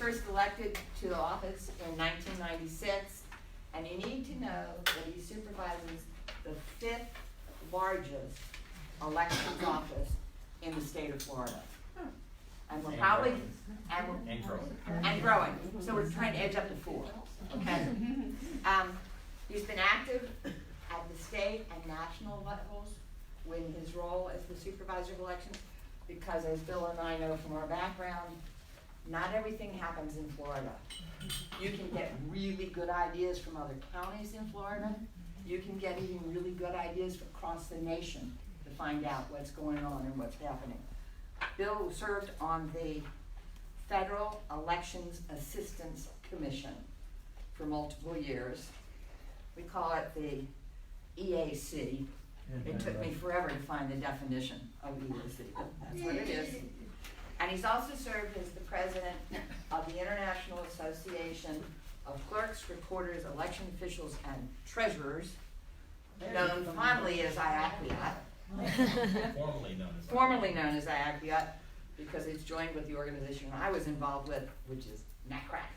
first elected to the office in 1996, and you need to know that he supervises the 5th largest elections office in the state of Florida. And we're probably, and growing. So we're trying to edge up to 4, okay? He's been active at the state and national levels in his role as the supervisor of elections, because as Bill and I know from our background, not everything happens in Florida. You can get really good ideas from other counties in Florida. You can get even really good ideas across the nation to find out what's going on and what's happening. Bill served on the Federal Elections Assistance Commission for multiple years. We call it the EAC. It took me forever to find the definition of EAC, but that's what it is. And he's also served as the president of the International Association of Clerks, Recorders, Election Officials, and Treasurers, known fondly as IACBIAT. Formerly known as IACBIAT, because it's joined with the organization I was involved with, which is NACRAC.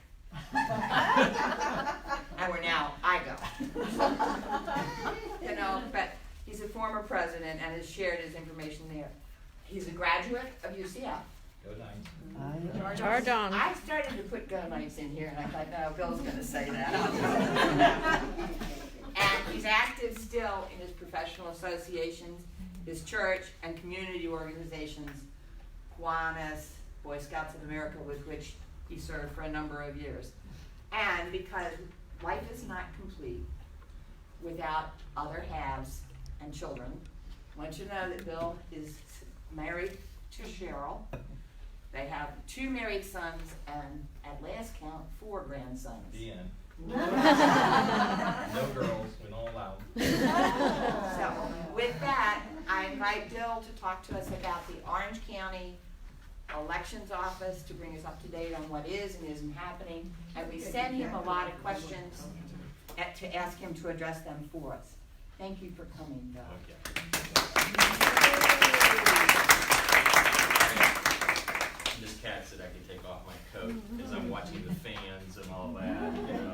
And we're now IGO. You know, but he's a former president and has shared his information there. He's a graduate of UCF. Go Knights. Jordan. I started to put Go Knights in here, and I thought, no, Bill's going to say that. And he's active still in his professional associations, his church, and community organizations, Kiwanis, Boy Scouts of America, with which he served for a number of years. And because life is not complete without other halves and children, I want you to know that Bill is married to Cheryl. They have 2 married sons and, at last count, 4 grandsons. The end. No girls, we don't allow them. So, with that, I invite Bill to talk to us about the Orange County Elections Office, to bring us up to date on what is and isn't happening. And we sent him a lot of questions to ask him to address them for us. Thank you for coming, Bill. Okay. This cat said I could take off my coat as I'm watching the fans and all that, you know.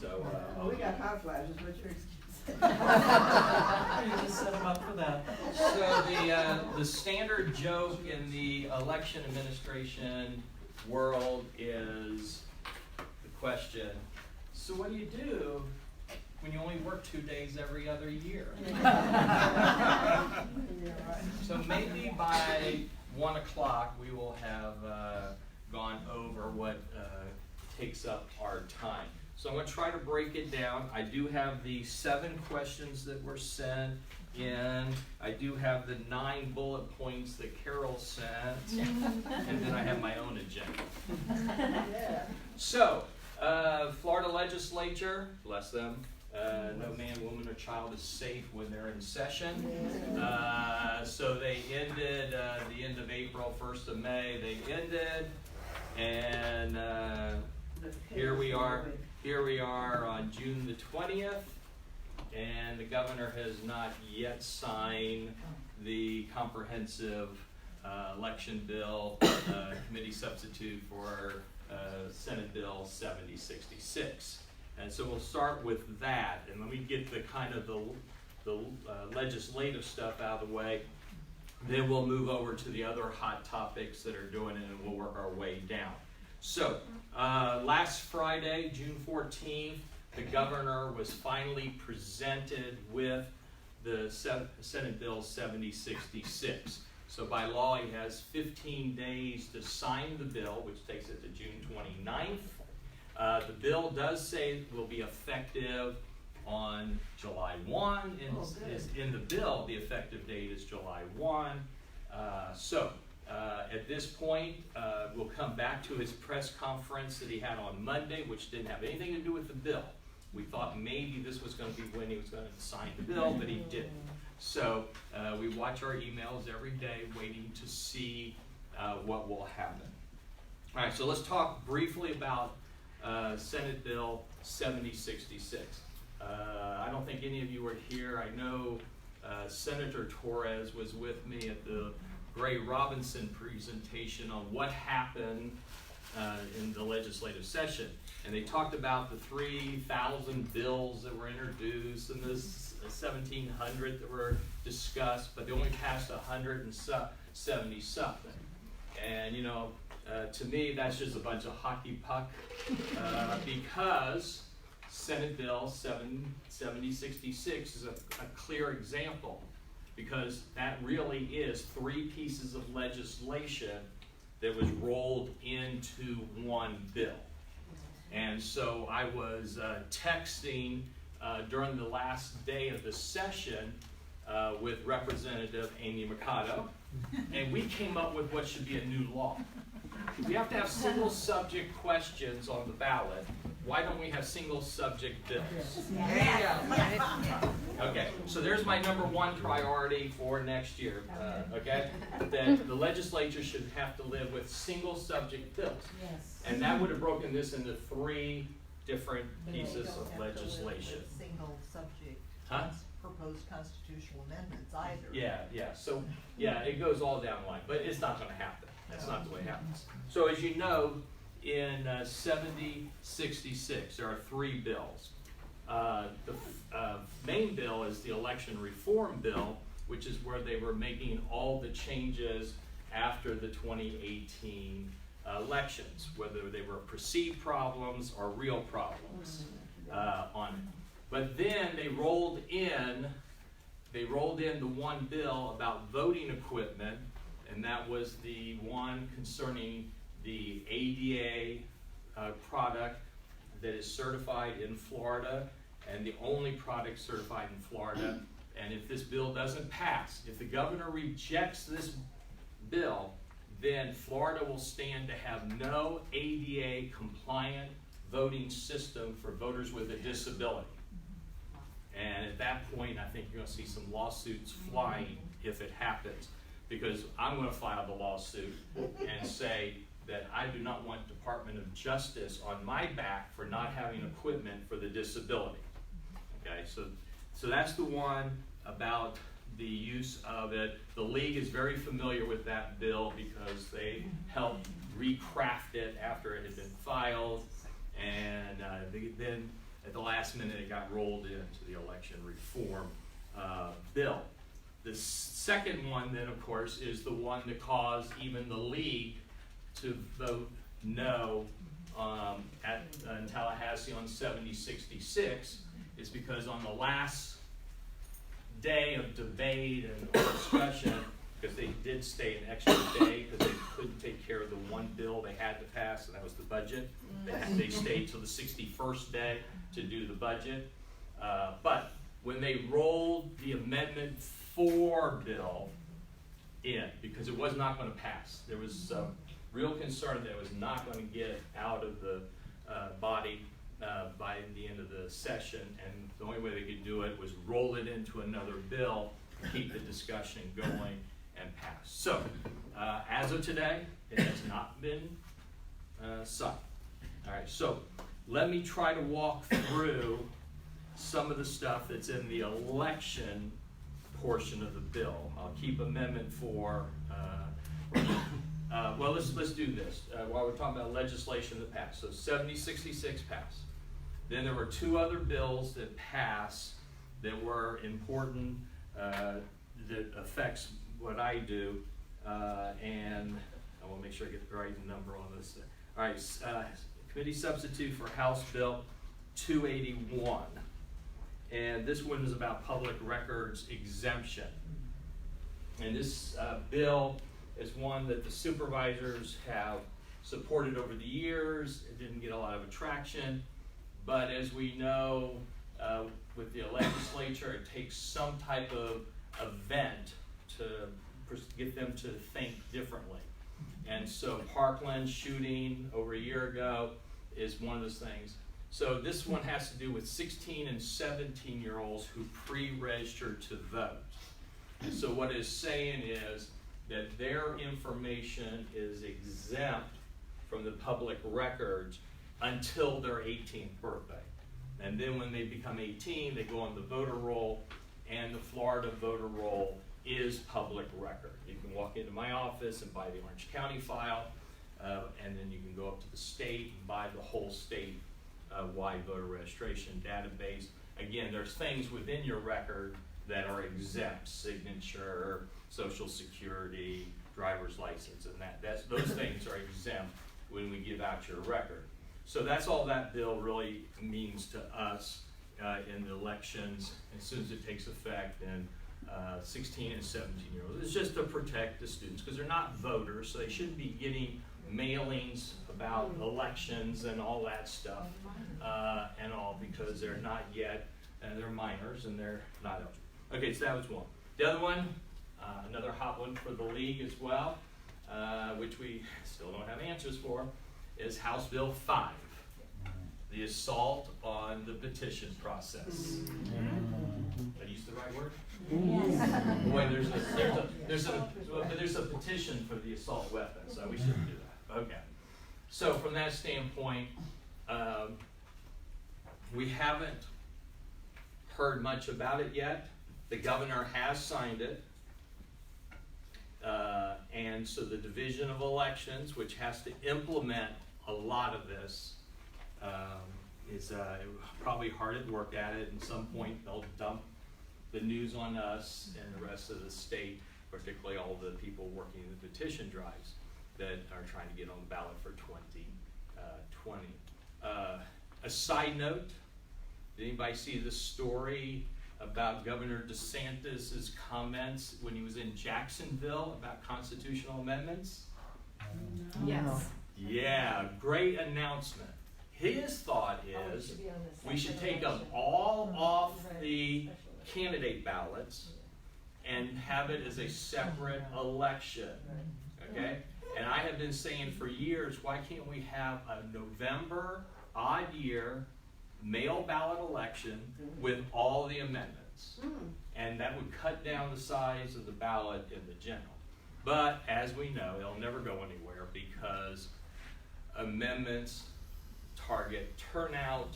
So we got hot flashes. What's your excuse? You just set them up for that. So the standard joke in the election administration world is the question, so what do you do when you only work 2 days every other year? So maybe by 1 o'clock we will have gone over what takes up our time. So I'm going to try to break it down. I do have the 7 questions that were sent in. I do have the 9 bullet points that Carol sent. And then I have my own agenda. So, Florida legislature, bless them. No man, woman, or child is safe when they're in session. So they ended the end of April, 1st of May. They ended. And here we are. Here we are on June the 20th, and the governor has not yet signed the comprehensive election bill committee substitute for Senate Bill 7066. And so we'll start with that, and let me get the kind of the legislative stuff out of the way. Then we'll move over to the other hot topics that are doing it, and we'll work our way down. So, last Friday, June 14th, the governor was finally presented with the Senate Bill 7066. So by law, he has 15 days to sign the bill, which takes it to June 29th. The bill does say it will be effective on July 1, and in the bill, the effective date is July 1. At this point, we'll come back to his press conference that he had on Monday, which didn't have anything to do with the bill. We thought maybe this was going to be when he was going to sign the bill, but he didn't. So we watch our emails every day, waiting to see what will happen. All right, so let's talk briefly about Senate Bill 7066. I don't think any of you were here. I know Senator Torres was with me at the Gray Robinson presentation on what happened in the legislative session. And they talked about the 3,000 bills that were introduced and the 1,700 that were discussed, but they only passed 170 something. And you know, to me, that's just a bunch of hockey puck, because Senate Bill 7066 is a clear example, because that really is 3 pieces of legislation that was rolled into one bill. And so I was texting during the last day of the session with Representative Amy Mercado, and we came up with what should be a new law. We have to have single subject questions on the ballot. Why don't we have single subject bills? Okay, so there's my number 1 priority for next year, okay? That the legislature should have to live with single subject bills. And that would have broken this into 3 different pieces of legislation. Single subject proposed constitutional amendments either. Yeah, so, yeah, it goes all down the line, but it's not gonna happen. That's not the way it happens. So as you know, in 7066, there are 3 bills. The main bill is the election reform bill, which is where they were making all the changes after the 2018 elections, whether they were perceived problems or real problems on it. But then they rolled in the one bill about voting equipment, and that was the one concerning the ADA product that is certified in Florida, and the only product certified in Florida. And if this bill doesn't pass, if the governor rejects this bill, then Florida will stand to have no ADA compliant voting system for voters with a disability. And at that point, I think you're gonna see some lawsuits flying if it happens, because I'm gonna file the lawsuit and say that I do not want Department of Justice on my back for not having equipment for the disability. Okay, so that's the one about the use of it. The league is very familiar with that bill because they helped recraft it after it had been filed, and then at the last minute it got rolled into the election reform bill. The second one then, of course, is the one that caused even the league to vote no in Tallahassee on 7066. Is because on the last day of debate and discussion, because they did stay an extra day because they couldn't take care of the one bill they had to pass, and that was the budget. They stayed till the 61st day to do the budget. But when they rolled the Amendment 4 bill in, because it was not going to pass, there was some real concern that it was not going to get out of the body by the end of the session, and the only way they could do it was roll it into another bill, keep the discussion going, and pass. So, as of today, it has not been signed. All right, so let me try to walk through some of the stuff that's in the election portion of the bill. I'll keep Amendment 4. Well, let's do this while we're talking about legislation that passed. So 7066 passed. Then there were 2 other bills that passed that were important, that affects what I do, and I want to make sure I get the right number on this. All right, committee substitute for House Bill 281, and this one is about public records exemption. And this bill is one that the supervisors have supported over the years. It didn't get a lot of traction. But as we know, with the legislature, it takes some type of event to get them to think differently. And so Parkland shooting over a year ago is one of those things. So this one has to do with 16 and 17-year-olds who pre-registered to vote. And so what it's saying is that their information is exempt from the public records until their 18th birthday. And then when they become 18, they go on the voter roll, and the Florida voter roll is public record. You can walk into my office and buy the Orange County file. and then you can go up to the state and buy the whole state wide voter registration database. Again, there's things within your record that are exempt: signature, social security, driver's license, and those things are exempt when we give out your record. So that's all that bill really means to us in the elections as soon as it takes effect, and 16 and 17-year-olds. It's just to protect the students because they're not voters, so they shouldn't be getting mailings about elections and all that stuff and all, because they're not yet, they're minors and they're not eligible. Okay, so that was one. The other one, another hot one for the league as well, which we still don't have answers for, is House Bill 5, the assault on the petition process. Did I use the right word? Yes. Boy, there's a petition for the assault weapon, so we shouldn't do that. Okay. So from that standpoint, we haven't heard much about it yet. The governor has signed it. And so the Division of Elections, which has to implement a lot of this, is probably hard at work at it. At some point, they'll dump the news on us and the rest of the state, particularly all the people working the petition drives that are trying to get on the ballot for 2020. A side note, did anybody see the story about Governor DeSantis' comments when he was in Jacksonville about constitutional amendments? Yes. Yeah, great announcement. His thought is we should take them all off the candidate ballots and have it as a separate election, okay? And I have been saying for years, why can't we have a November odd year mail ballot election with all the amendments? And that would cut down the size of the ballot in the general. But as we know, it'll never go anywhere because amendments target turnout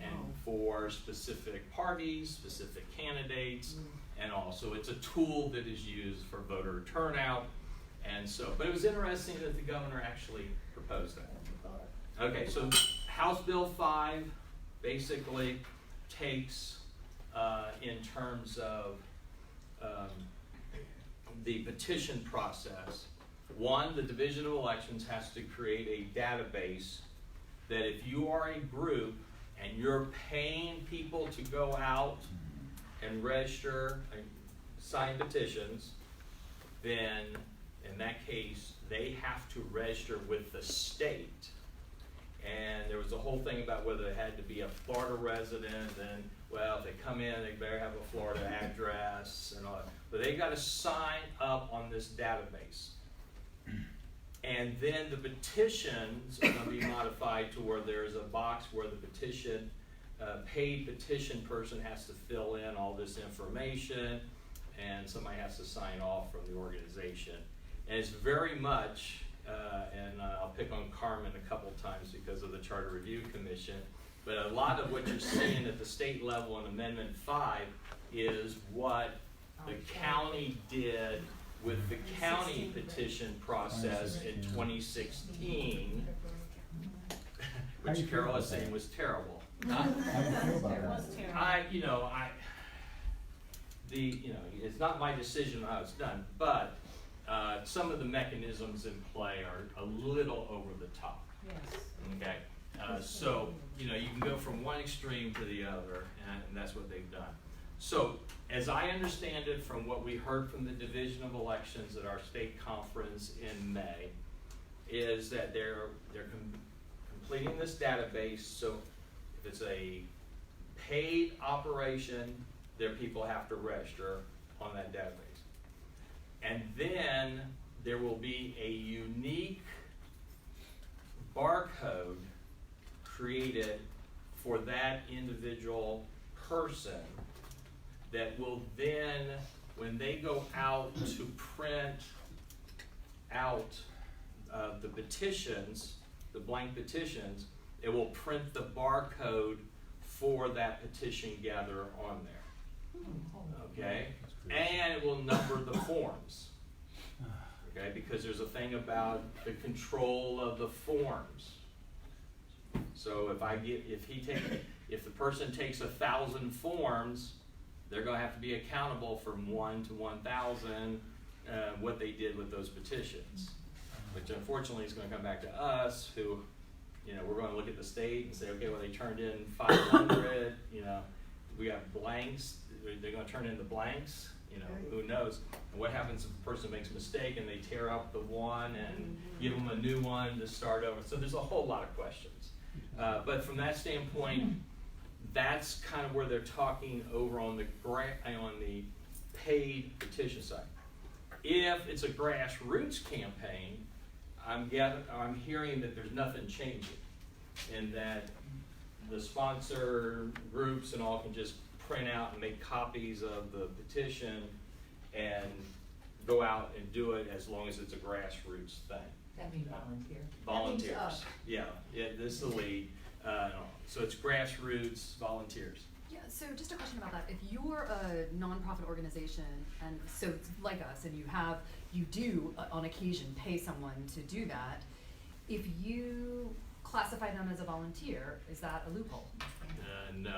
and for specific parties, specific candidates, and also it's a tool that is used for voter turnout. And so, but it was interesting that the governor actually proposed that. Okay, so House Bill 5 basically takes, in terms of the petition process, one, the Division of Elections has to create a database that if you are a group and you're paying people to go out and register and sign petitions, then in that case, they have to register with the state. And there was a whole thing about whether they had to be a Florida resident, and well, if they come in, they better have a Florida address and all that. But they got to sign up on this database. And then the petitions are going to be modified to where there's a box where the petition, paid petition person has to fill in all this information, and somebody has to sign off from the organization. And it's very much, and I'll pick on Carmen a couple times because of the Charter Review Commission, but a lot of what you're seeing at the state level in Amendment 5 is what the county did with the county petition process in 2016, which Carol is saying was terrible. Huh? It's not my decision how it's done, but some of the mechanisms in play are a little over the top. Yes. Okay, so you can go from one extreme to the other, and that's what they've done. So, as I understand it from what we heard from the Division of Elections at our state conference in May, is that they're completing this database. So, if it's a paid operation, their people have to register on that database. And then there will be a unique barcode created for that individual person that will then, when they go out to print out the petitions, the blank petitions, it will print the barcode for that petition gatherer on there. Okay? And it will number the forms. okay? Because there's a thing about the control of the forms. So if the person takes 1,000 forms, they're gonna have to be accountable from 1 to 1,000, what they did with those petitions. Which unfortunately is gonna come back to us, who, you know, we're gonna look at the state and say, okay, well, they turned in 500, you know, we have blanks, they're gonna turn in the blanks, you know, who knows? And what happens if a person makes a mistake and they tear up the one and give them a new one to start over? So there's a whole lot of questions. But from that standpoint, that's kind of where they're talking over on the paid petition side. If it's a grassroots campaign, I'm hearing that there's nothing changing, in that the sponsor groups and all can just print out and make copies of the petition and go out and do it as long as it's a grassroots thing. That means volunteer. Volunteers, yeah, this is the lead. So it's grassroots volunteers. Yeah, so just a question about that. If you're a nonprofit organization, and so it's like us, and you do on occasion pay someone to do that, if you classify them as a volunteer, is that a loophole? No,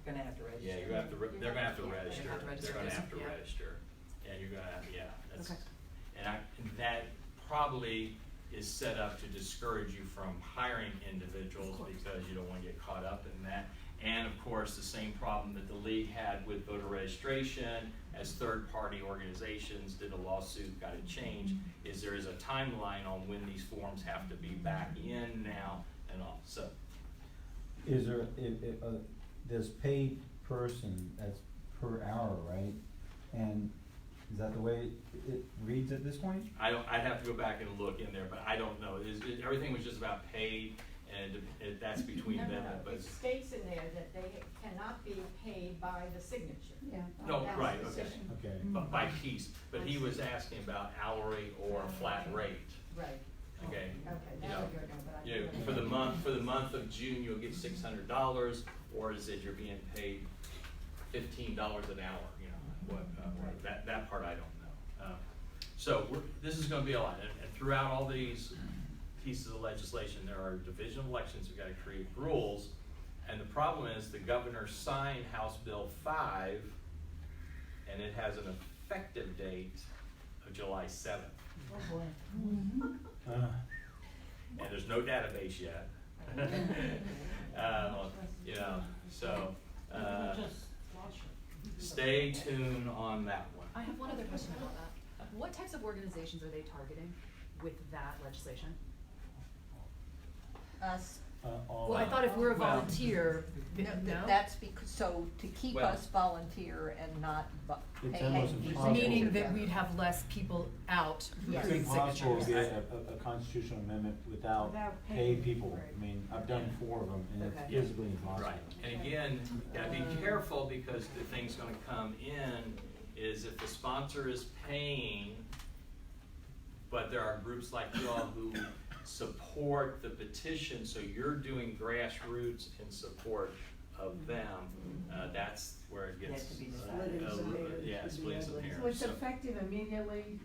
You're gonna have to register. yeah, they're gonna have to register. They're gonna have to register, They're gonna have to yeah. register, and you're gonna have, yeah. That's, Okay. and that probably is set up to discourage you from hiring individuals because you don't want to get caught up in that. And of course, the same problem that the league had with voter registration, as third-party organizations did a lawsuit, got it changed, is there is a timeline on when these forms have to be back in now and all. So, Is there, this paid person, that's per hour, right? And is that the way it reads at this point? I'd have to go back and look in there, but I don't know. Everything was just about paid, and that's between them. But It states in there that they cannot be paid by the signature. Yeah. no, That's right, the okay. decision. Okay. But by piece, but he was asking about hourly or flat rate, Right, okay? okay, You now know, you're going, but I. You know, for the month of June, you'll get $600, or is it you're being paid $15 an hour? You know, that part I don't know. So this is going to be a lot, and throughout all these pieces of legislation, there are division of elections. We've got to create rules, and the problem is the governor signed House Bill 5, and it has an effective date of July 7th. Oh, boy. And there's no database yet. You know, so stay tuned on that one. I have one other question about that. What types of organizations are they targeting with that legislation? Us, Well, I thought if we're a volunteer, no? that's because, so to keep Well- us volunteer and not It's pay almost people. impossible. Meaning that we'd have less people out Yes. It's recruiting impossible to signatures. get a constitutional amendment without Without paid paid, people. right. I mean, I've done 4 of them, and it's Okay. physically impossible. Right, and again, gotta be careful, because the thing's gonna come in is if the sponsor is paying, but there are groups like you all who support the petition, so you're doing grassroots in support of them, that's where it gets, splitting some hairs. So it's So effective immediately,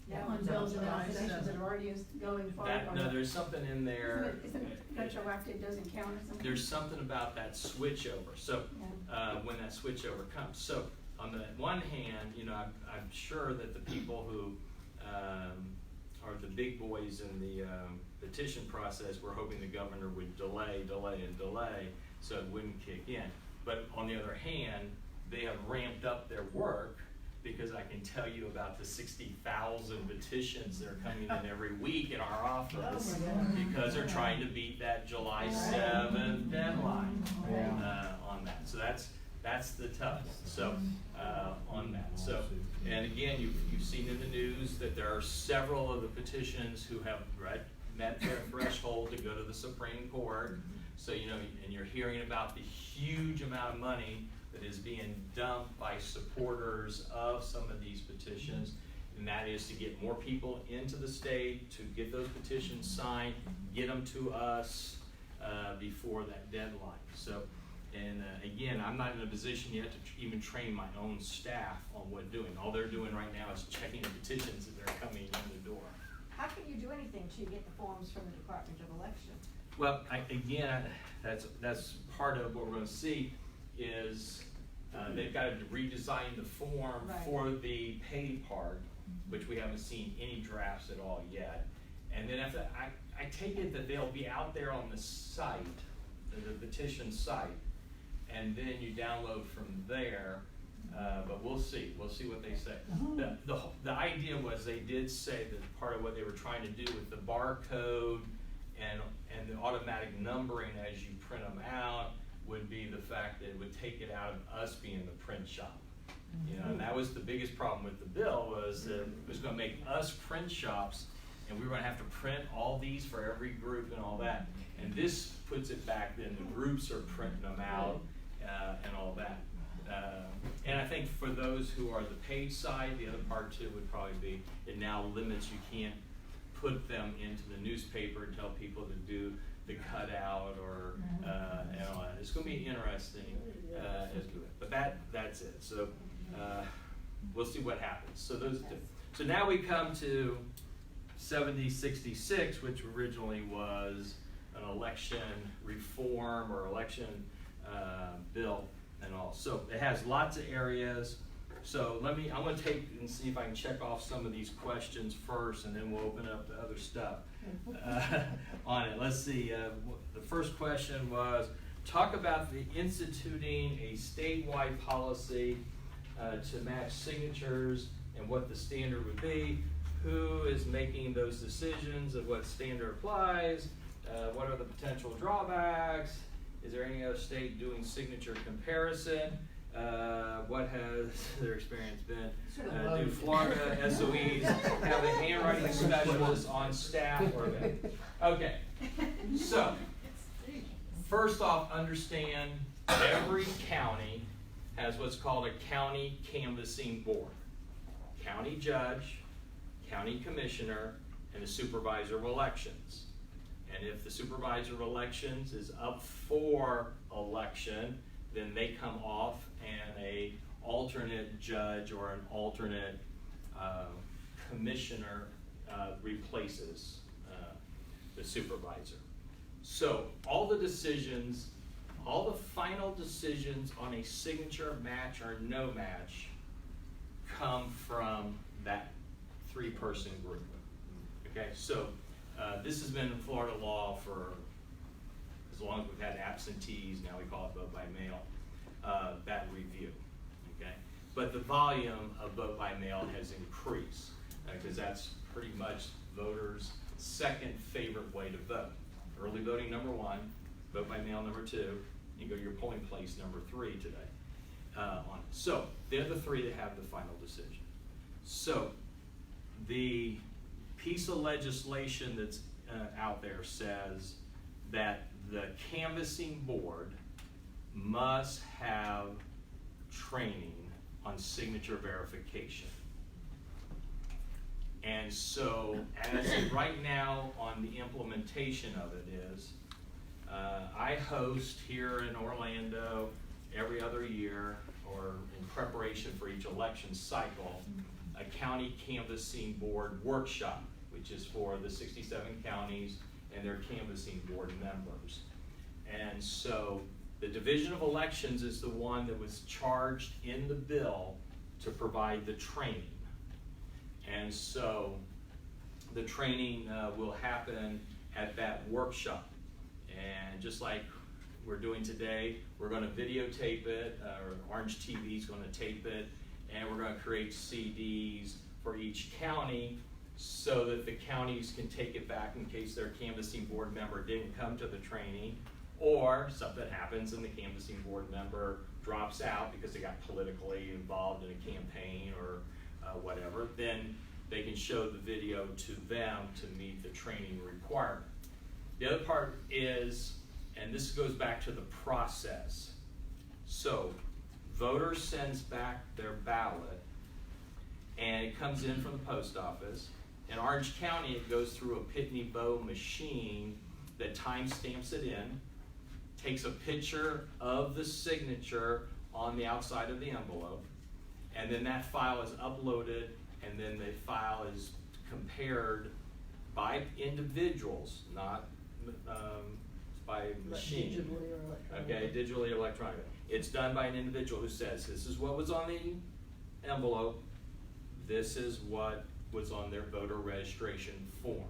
Yeah, on on bills and July applications that 7th. are already going forward? no, there's something in there. Isn't it retroactive, doesn't count or something? There's something about that switchover, so, when that switchover comes. So, on the one hand, you know, I'm sure that the people who, are the big boys in the, petition process were hoping the governor would delay, so it wouldn't kick in. But on the other hand, they have ramped up their work, because I can tell you about the 60,000 petitions that are coming in every week in our office, because they're trying to beat that July 7th deadline on that. So that's the toughest. So on that. So, and again, you've seen in the news that there are several of the petitions who have met their threshold to go to the Supreme Court. So, you know, and you're hearing about the huge amount of money that is being dumped by supporters of some of these petitions, and that is to get more people into the state, to get those petitions signed, get them to us before that deadline. So And again, I'm not in a position yet to even train my own staff on what doing. All they're doing right now is checking the petitions that are coming in the door. How can you do anything till you get the forms from the Department of Election? Well, that's part of what we're gonna see is, they've got to redesign the form Right. for the paid part, which we haven't seen any drafts at all yet. And then after, I take it that they'll be out there on the site, the petition site, and then you download from there, but we'll see what they say. The idea was they did say that part of what they were trying to do with the barcode and the automatic numbering as you print them out would be the fact that it would take it out of us being the print shop. You know, and that was the biggest problem with the bill, was that it was gonna make us print shops, and we were gonna have to print all these for every group and all that. And this puts it back, then the groups are printing them out, and all that. And I think for those who are the paid side, the other part too would probably be, it now limits, you can't put them into the newspaper and tell people to do the cutout or, and all that. It's gonna be interesting, but that's it. So, we'll see what happens. So those two. So now we come to 7066, which originally was an election reform or election bill and all. So it has lots of areas. So I'm gonna take and see if I can check off some of these questions first, and then we'll open up the other stuff on it. Let's see, the first question was, talk about the instituting a statewide policy to match signatures and what the standard would be. Who is making those decisions of what standard applies? What are the potential drawbacks? Is there any other state doing signature comparison? What has their experience been? Do Florida SOEs have a handwriting specialist on staff? Okay, so first off, understand every county has what's called a county canvassing board. County judge, county commissioner, and the supervisor of elections. And if the supervisor of elections is up for election, then they come off and a alternate judge or an alternate commissioner replaces the supervisor. So all the decisions, all the final decisions on a signature match or no match come from that three-person group. Okay, so this has been in Florida law for as long as we've had absentees. Now we call it vote by mail, that review, okay? But the volume of vote by mail has increased, because that's pretty much voters' second favorite way to vote. Early voting, number one, vote by mail, number two, you go to your polling place, number three today. So they're the three that have the final decision. So the piece of legislation that's out there says that the canvassing board must have training on signature verification. And so as of right now on the implementation of it is, I host here in Orlando every other year, or in preparation for each election cycle, a county canvassing board workshop, which is for the 67 counties and their canvassing board members. And so the Division of Elections is the one that was charged in the bill to provide the training. And so the training will happen at that workshop. And just like we're doing today, we're going to videotape it, or Orange TV is going to tape it, and we're going to create CDs for each county so that the counties can take it back in case their canvassing board member didn't come to the training, or something happens and the canvassing board member drops out because they got politically involved in a campaign or whatever. Then they can show the video to them to meet the training requirement. The other part is, and this goes back to the process. So voter sends back their ballot and it comes in from the post office. In Orange County, it goes through a Pitney Bow machine that time stamps it in, takes a picture of the signature on the outside of the envelope, and then that file is uploaded, and then the file is compared by individuals, not by machine. Digitally or electronically. Okay, digitally or electronically. It's done by an individual who says, this is what was on the envelope, this is what was on their voter registration form.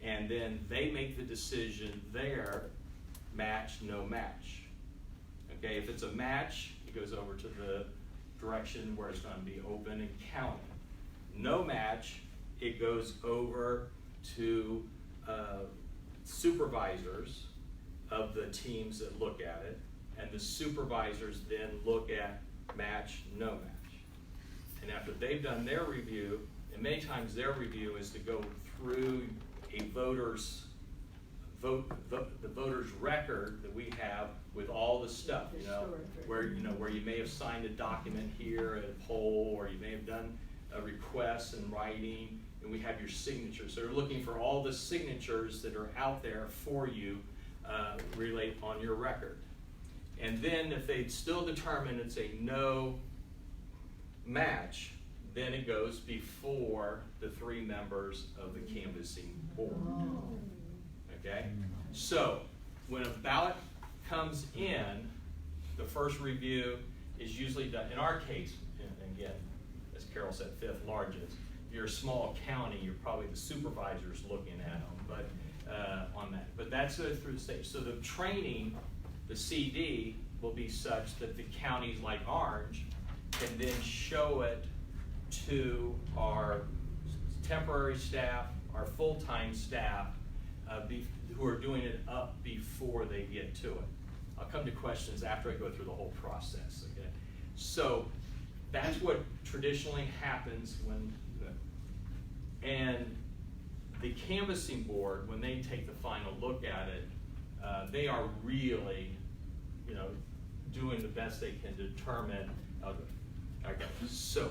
And then they make the decision there, match, no match. Okay, if it's a match, it goes over to the direction where it's going to be open and counted. No match, it goes over to supervisors of the teams that look at it, and the supervisors then look at match, no match. And after they've done their review, and many times their review is to go through a voter's the voter's record that we have with all the stuff, where you may have signed a document here at a poll, or you may have done a request in writing, and we have your signatures. So they're looking for all the signatures that are out there for you, relate on your record. And then if they still determine it's a no match, then it goes before the 3 members of the canvassing board. Okay? So when a ballot comes in, the first review is usually done, in our case, and again, as Carol said, 5th largest. If you're a small county, you're probably the supervisors looking at them, but on that. But that's through the stage. So the training, the CD, will be such that the counties like Orange can then show it to our temporary staff, our full-time staff, who are doing it up before they get to it. I'll come to questions after I go through the whole process, okay? So that's what traditionally happens when, and the canvassing board, when they take the final look at it, they are really, doing the best they can determine. Okay, so,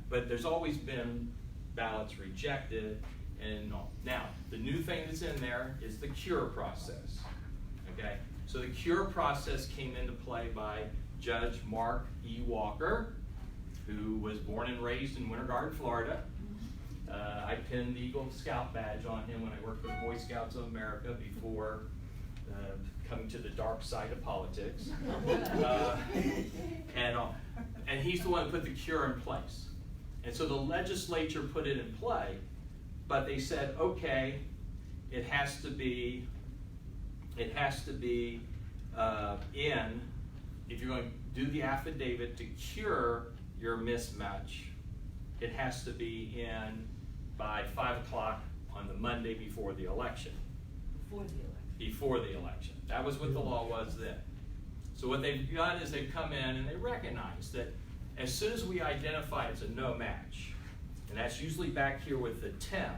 but there's always been ballots rejected, and now the new thing that's in there is the cure process. Okay, so the cure process came into play by Judge Mark E. Walker, who was born and raised in Winter Garden, Florida. I pinned the Eagle Scout badge on him when I worked for the Boy Scouts of America before coming to the dark side of politics. And he's the one who put the cure in place. And so the legislature put it in play, but they said, okay, it has to be in, if you're going to do the affidavit to cure your mismatch, it has to be in by 5 o'clock on the Monday before the election. Before the election. That was what the law was then. So what they've done is they've come in and they recognize that as soon as we identify it's a no match, and that's usually back here with the 10th,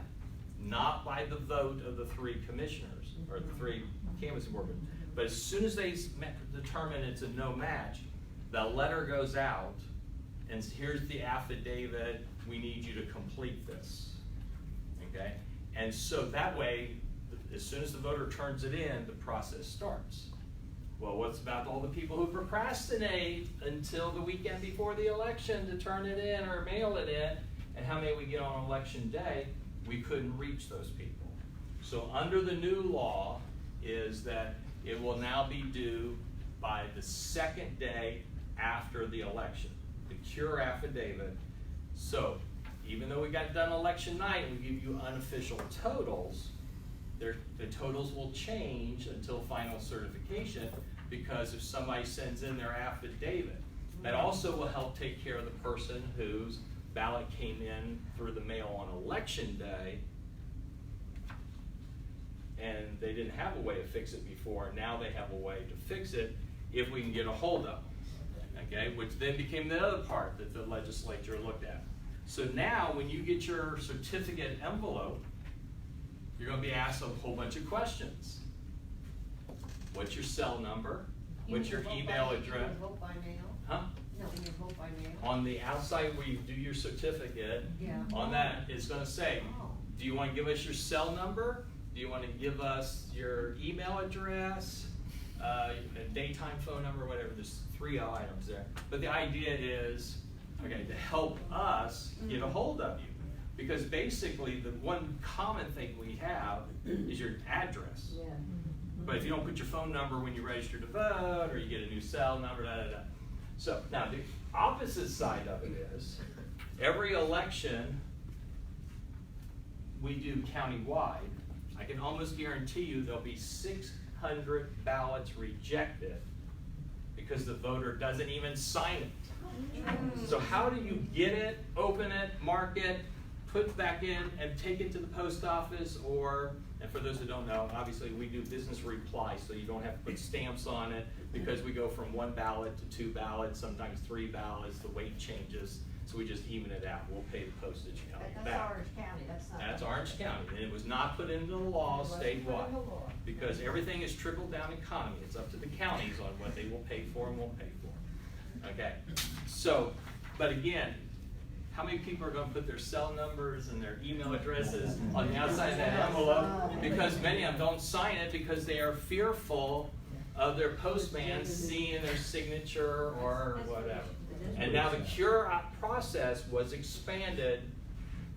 not by the vote of the 3 commissioners, or the 3 canvassing board members, but as soon as they determine it's a no match, the letter goes out, and here's the affidavit, we need you to complete this, okay? And so that way, as soon as the voter turns it in, the process starts. Well, what's about all the people who procrastinate until the weekend before the election to turn it in or mail it in, and how many we get on election day? We couldn't reach those people. So under the new law is that it will now be due by the 2nd day after the election, the cure affidavit. So even though we got done election night and we give you unofficial totals, the totals will change until final certification, because if somebody sends in their affidavit, that also will help take care of the person whose ballot came in through the mail on election day, and they didn't have a way to fix it before. Now they have a way to fix it if we can get a hold of them, okay? Which then became the other part that the legislature looked at. So now when you get your certificate envelope, you're going to be asked a whole bunch of questions. What's your cell number? What's your email address? Vote by mail? Huh? No, you can vote by mail. On the outside where you do your certificate, Yeah. on that, it's going to say, Oh. do you want to give us your cell number? Do Do you want to give us your email address, a daytime phone number, whatever? There's 3 items there. But the idea is, okay, to help us get a hold of you. Because basically, the one common thing we have is your address. Yeah. But if you don't put your phone number when you register to vote, or you get a new cell number, da da da. So now the opposite side of it is, every election we do countywide, I can almost guarantee you there'll be 600 ballots rejected because the voter doesn't even sign it. So how do you get it, open it, mark it, put it back in, and take it to the post office? Or, and for those who don't know, obviously we do business reply, so you don't have to put stamps on it, because we go from 1 ballot to 2 ballots, sometimes 3 ballots, the weight changes, so we just even it out. We'll pay the postage coming That's back. Orange County, that's not. That's Orange County, and it was not put into the law statewide, because everything is trickle-down economy. It's up to the counties on what they will pay for and won't pay for. Okay, so, but again, how many people are going to put their cell numbers and their email addresses on the outside of that envelope? Because many of them don't sign it because they are fearful of their postman seeing their signature or whatever. And now the cure process was expanded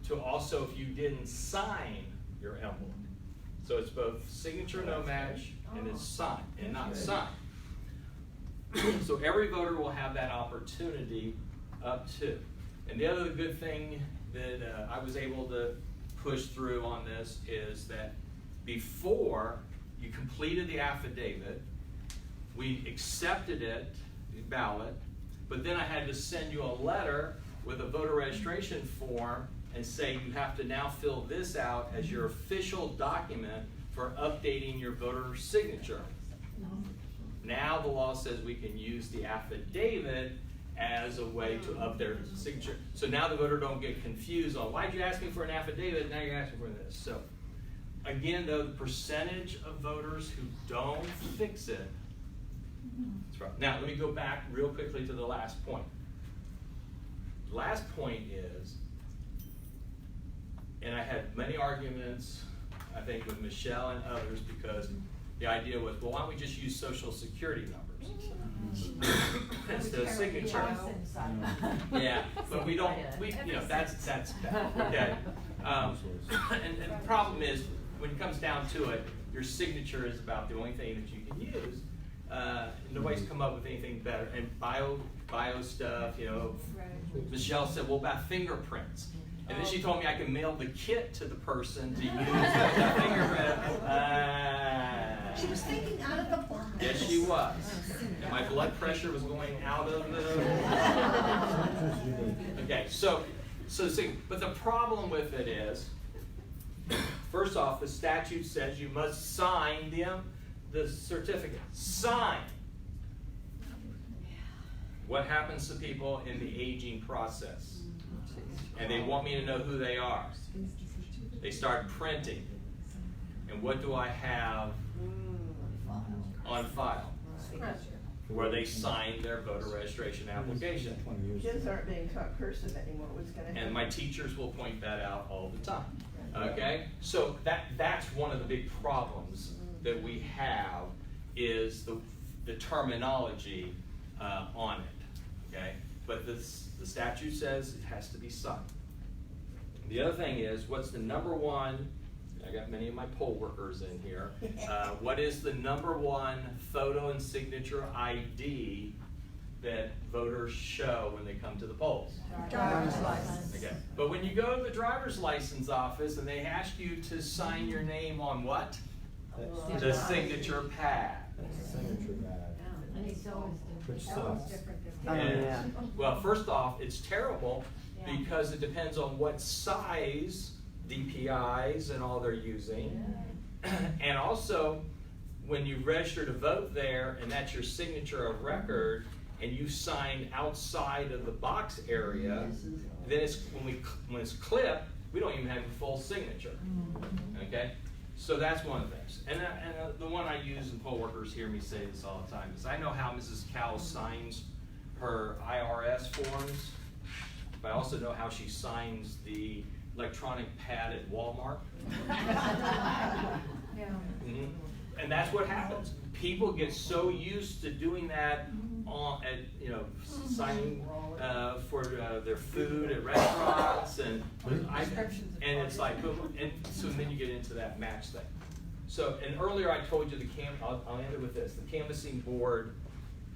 to also if you didn't sign your envelope. So it's both signature no match and it's signed and not signed. So every voter will have that opportunity up to. And the other good thing that I was able to push through on this is that before you completed the affidavit, we accepted it, the ballot, but then I had to send you a letter with a voter registration form and say you have to now fill this out as your official document for updating your voter signature. Now the law says we can use the affidavit as a way to up their signature. So now the voter don't get confused on, why'd you ask me for an affidavit, now you're asking for this. So again though, the percentage of voters who don't fix it, that's right. Now let me go back real quickly to the last point. The last point is, and I had many arguments, I think with Michelle and others, because the idea was, well, why don't we just use social security numbers instead of signature? Yeah, but we don't, you know, that's bad, okay? And the problem is, when it comes down to it, your signature is about the only thing that you can use. Nobody's come up with anything better. And bio stuff, you know, Michelle said, well, about fingerprints. And then she told me I can mail the kit to the person to use the fingerprint. She was thinking out of the box. Yes, she was. And my blood pressure was going out of the... Okay, so see, but the problem with it is, first off, the statute says you must sign the certificate. Sign. What happens to people in the aging process? And they want me to know who they are. They start printing. And what do I have on file? Where they signed their voter registration application. Kids aren't being taught cursive anymore, what's gonna happen? And my teachers will point that out all the time. Okay? So that's one of the big problems that we have is the terminology on it. Okay? But the statute says it has to be signed. The other thing is, what's the number one, I got many of my poll workers in here, what is the number one photo and signature ID that voters show when they come to the polls? Driver's license. Okay. But when you go to the driver's license office and they ask you to sign your name on what? The signature pad. Signature bad. And it's always Which different. sucks. And, well, first off, it's terrible because it depends on what size DPIs and all they're using. And also, when you register to vote there and that's your signature of record and you sign outside of the box area, then it's, when it's clipped, we don't even have a full signature. Okay? So that's one of the things. And the one I use, and poll workers hear me say this all the time, is I know how Mrs. Cowles signs her IRS forms, but I also know how she signs the electronic pad at Walmart. Yeah. Mhm. And that's what happens. People get so used to doing that on, at, you know, signing for their food at restaurants and and it's like, and so then you get into that match thing. So, and earlier I told you I'll end it with this, the canvassing board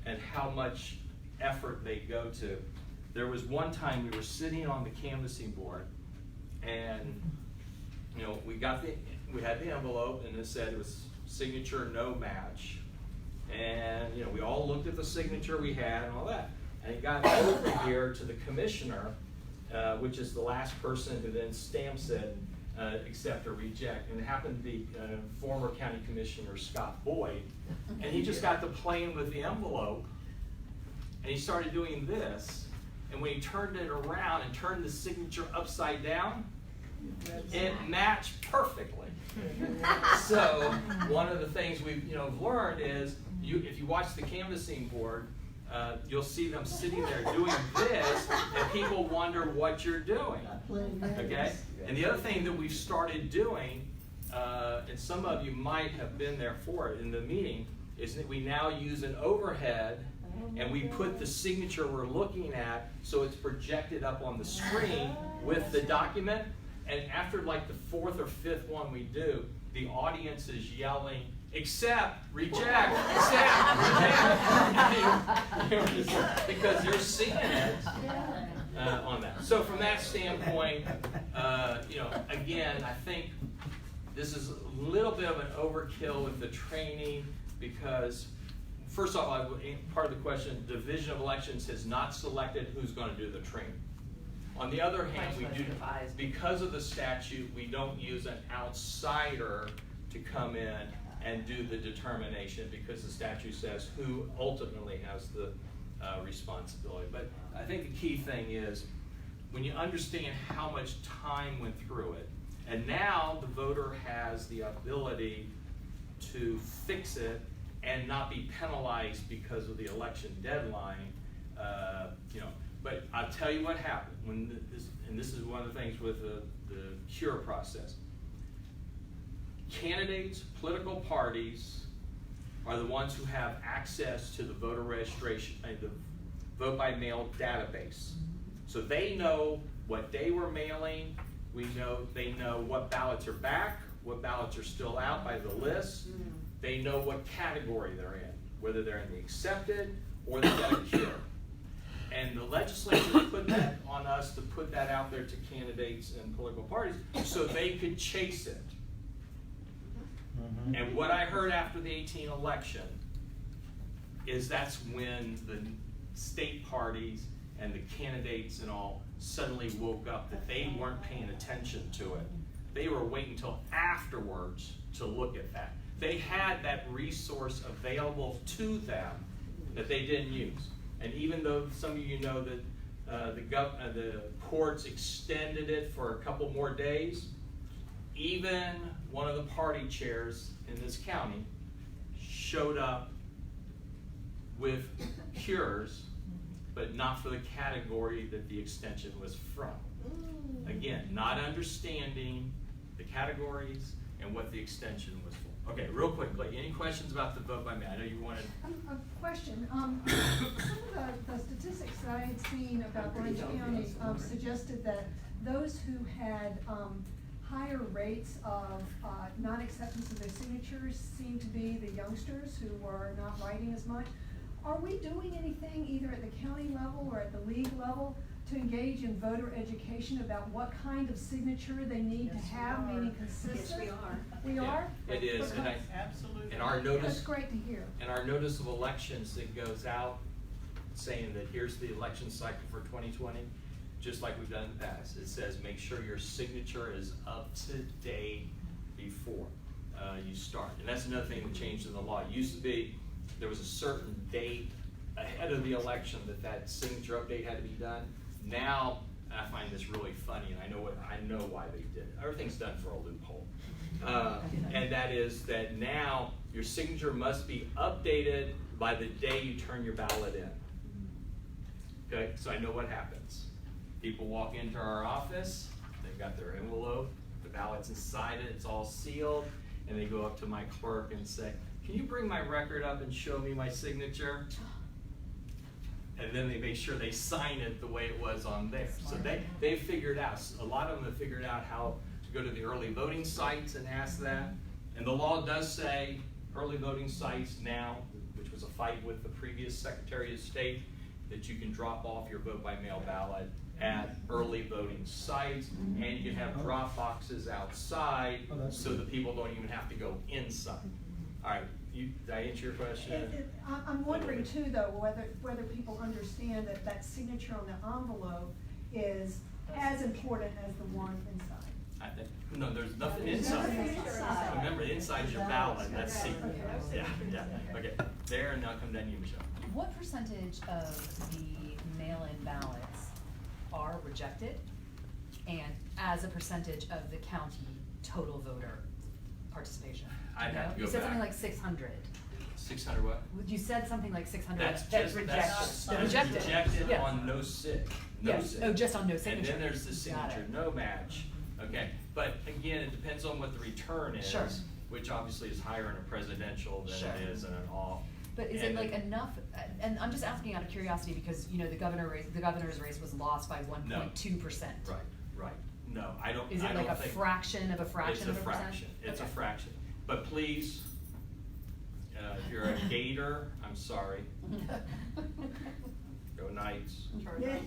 and how much effort they go to. There was one time we were sitting on the canvassing board and, you know, we had the envelope and it said it was signature no match. And, you know, we all looked at the signature we had and all that. And it got over here to the commissioner, which is the last person who then stamps it, accept or reject. And it happened to be former county commissioner Scott Boyd. And he just got to playing with the envelope and he started doing this. And when he turned it around and turned the signature upside down, it matched perfectly. So one of the things we've learned is if you watch the canvassing board, you'll see them sitting there doing this, and people wonder what you're doing. Okay? And the other thing that we've started doing, and some of you might have been there for it in the meeting, is that we now use an overhead and we put the signature we're looking at so it's projected up on the screen with the document. And after like the fourth or fifth one we do, the audience is yelling, accept, reject, accept, reject. Because they're seeing it on that. So from that standpoint, again, I think this is a little bit of an overkill with the training because, first off, part of the question, Division of Elections has not selected who's going to do the training. On the other hand, we do, because of the statute, we don't use an outsider to come in and do the determination because the statute says who ultimately has the responsibility. But I think the key thing is when you understand how much time went through it, and now the voter has the ability to fix it and not be penalized because of the election deadline, But I'll tell you what happened when this is one of the things with the CURE process. Candidates, political parties are the ones who have access to the voter registration, the vote by mail database. So they know what day we're mailing. They know what ballots are back, what ballots are still out by the list. They know what category they're in, whether they're in the accepted or they got a CURE. And the legislature put that on us to put that out there to candidates and political parties so they could chase it. And what I heard after the 2018 election is that's when the state parties and the candidates and all suddenly woke up that they weren't paying attention to it. They were waiting until afterwards to look at that. They had that resource available to them that they didn't use. And even though some of you know that the courts extended it for a couple more days, even one of the party chairs in this county showed up with cures, but not for the category that the extension was from. Again, not understanding the categories and what the extension was for. Okay, real quickly, any questions about the vote by mail? I know you wanted. A question. Some of the statistics that I had seen about Orange County suggested that those who had higher rates of non-acceptance of their signatures seemed to be the youngsters who were not writing as much. Are we doing anything either at the county level or at the league level to engage in voter education about what kind of signature they need to have, meaning consistent? Yes, we are. We are? It is, and Absolutely. and our notice. That's great to hear. And our notice of elections that goes out saying that here's the election cycle for 2020, just like we've done in the past. It says make sure your signature is up to date before you start. And that's another thing that changed in the law. It used to be there was a certain date ahead of the election that signature update had to be done. Now, and I find this really funny, and I know why they did it. Everything's done for a loophole. And that is that now your signature must be updated by the day you turn your ballot in. Okay, so I know what happens. People walk into our office, they they've got their envelope, the ballot's inside it, it's all sealed, and they go up to my clerk and say, can you bring my record up and show me my signature? And then they make sure they sign it the way it was on there. So they figured out, a lot of them have figured out how to go to the early voting sites and ask that. And the law does say early voting sites now, which was a fight with the previous Secretary of State, that you can drop off your vote by mail ballot at early voting sites, and you can have drop boxes outside so the people don't even have to go inside. All right, did I answer your question? I'm wondering too, though, whether people understand that that signature on the envelope is as important as the one inside. I think, no, there's nothing inside. Remember, inside's your ballot, that's secret. Yeah, okay. There, and now come down to you, Michelle. What percentage of the mail-in ballots are rejected? And as a percentage of the county total voter participation? I'd have to go You said something back. like 600. 600 what? You said something like 600. That's rejected. Rejected Yes. on no sig. No Yes. sig. Oh, just on no signature. And then there's the Got signature, it. no match. Okay, but again, it depends on what the return is, Sure. which obviously is higher in a presidential than Sure. it is in an off. But is it like enough, and I'm just asking out of curiosity because, you know, the governor's race was lost by 1.2%. Right. No, I don't. Is I it like don't a think- fraction of a fraction of a percent? It's a Okay. fraction. But please, if you're a Gator, I'm sorry. Go Knights. Okay,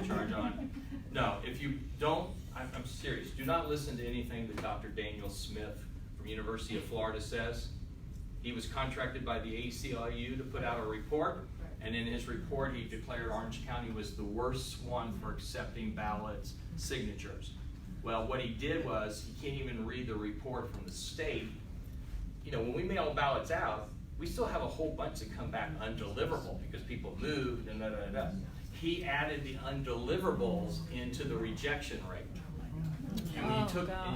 charge on. No, if you don't, I'm serious. Do not listen to anything that Dr. Daniel Smith from University of Florida says. He was contracted by the ACLU to put out a report, and in his report he declared Orange County was the worst one for accepting ballots, signatures. Well, what he did was, he can't even read the report from the state. You know, when we mail ballots out, we still have a whole bunch that come back undeliverable because people moved and da-da-da-da. He added the undeliverables into the rejection rate. And when you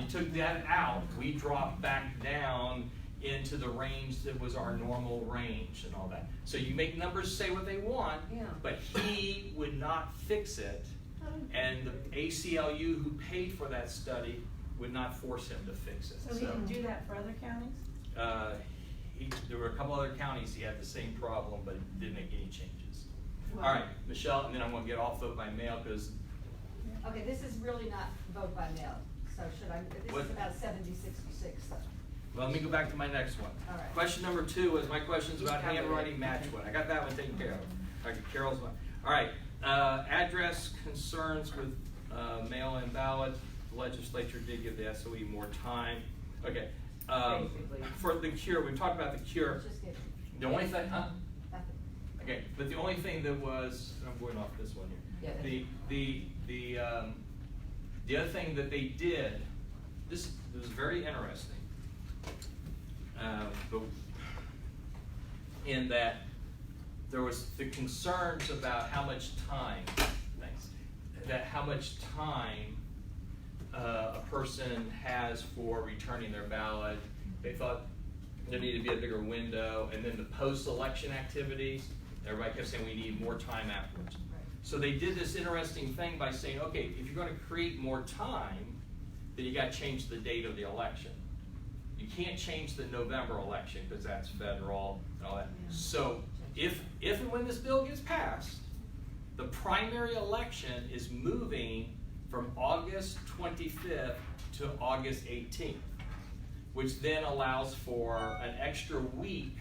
took that out, we dropped back down into the range that was our normal range and all that. So you make numbers say what they want, but he would not fix it, and the ACLU who paid for that study would not force him to fix it. So he can do that for other counties? There were a couple other counties he had the same problem, but he didn't make any changes. All right, Michelle, and then I'm gonna get off vote by mail because Okay, this is really not vote by mail, so should I, this What? is about 70-66 though. well, let me go back to my next one. All right. Question number 2 was my questions about handwriting match one. I got that one taken care of. Okay, Carol's one. All right, address concerns with mail-in ballot. The legislature did give the SOE more time. Okay, Basically. for the cure, we talked about the cure. Let's just get The only thing, nothing. okay, but the only thing that was, I'm going off this one here. The other thing that they did, this was very interesting. In that there was the concerns about how much time, a person has for returning their ballot. They thought there needed to be a bigger window, and then the post-election activities, everybody kept saying we need more time afterwards. So they did this interesting thing by saying, okay, if you're gonna create more time, then you gotta change the date of the election. You can't change the November election because that's federal and all that. So if and when this bill gets passed, the primary election is moving from August 25th to August 18th, which then allows for an extra week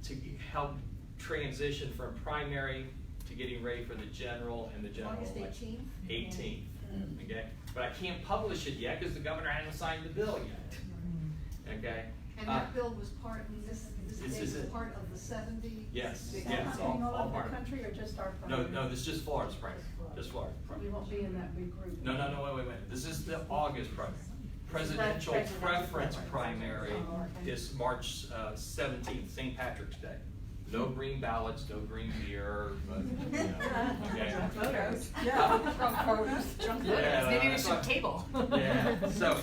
to help transition from primary to getting ready for the general and the general August election. 18th? 18th, okay? But I can't publish it yet because the governor hasn't signed the bill yet, okay? And that bill was part, this This date is was it. part of the 70? Yes, Is yes, that all all over part. the country or just our No, primary? no, this is just Florida's primary, just Florida. We won't be in that big group. No, wait. This is the August primary. Presidential preference primary is March 17th, St. Patrick's Day. No green ballots, no green beer, but, you know, okay. Photos. Drunk voters, Yeah, maybe we that's should what- table. Yeah, so,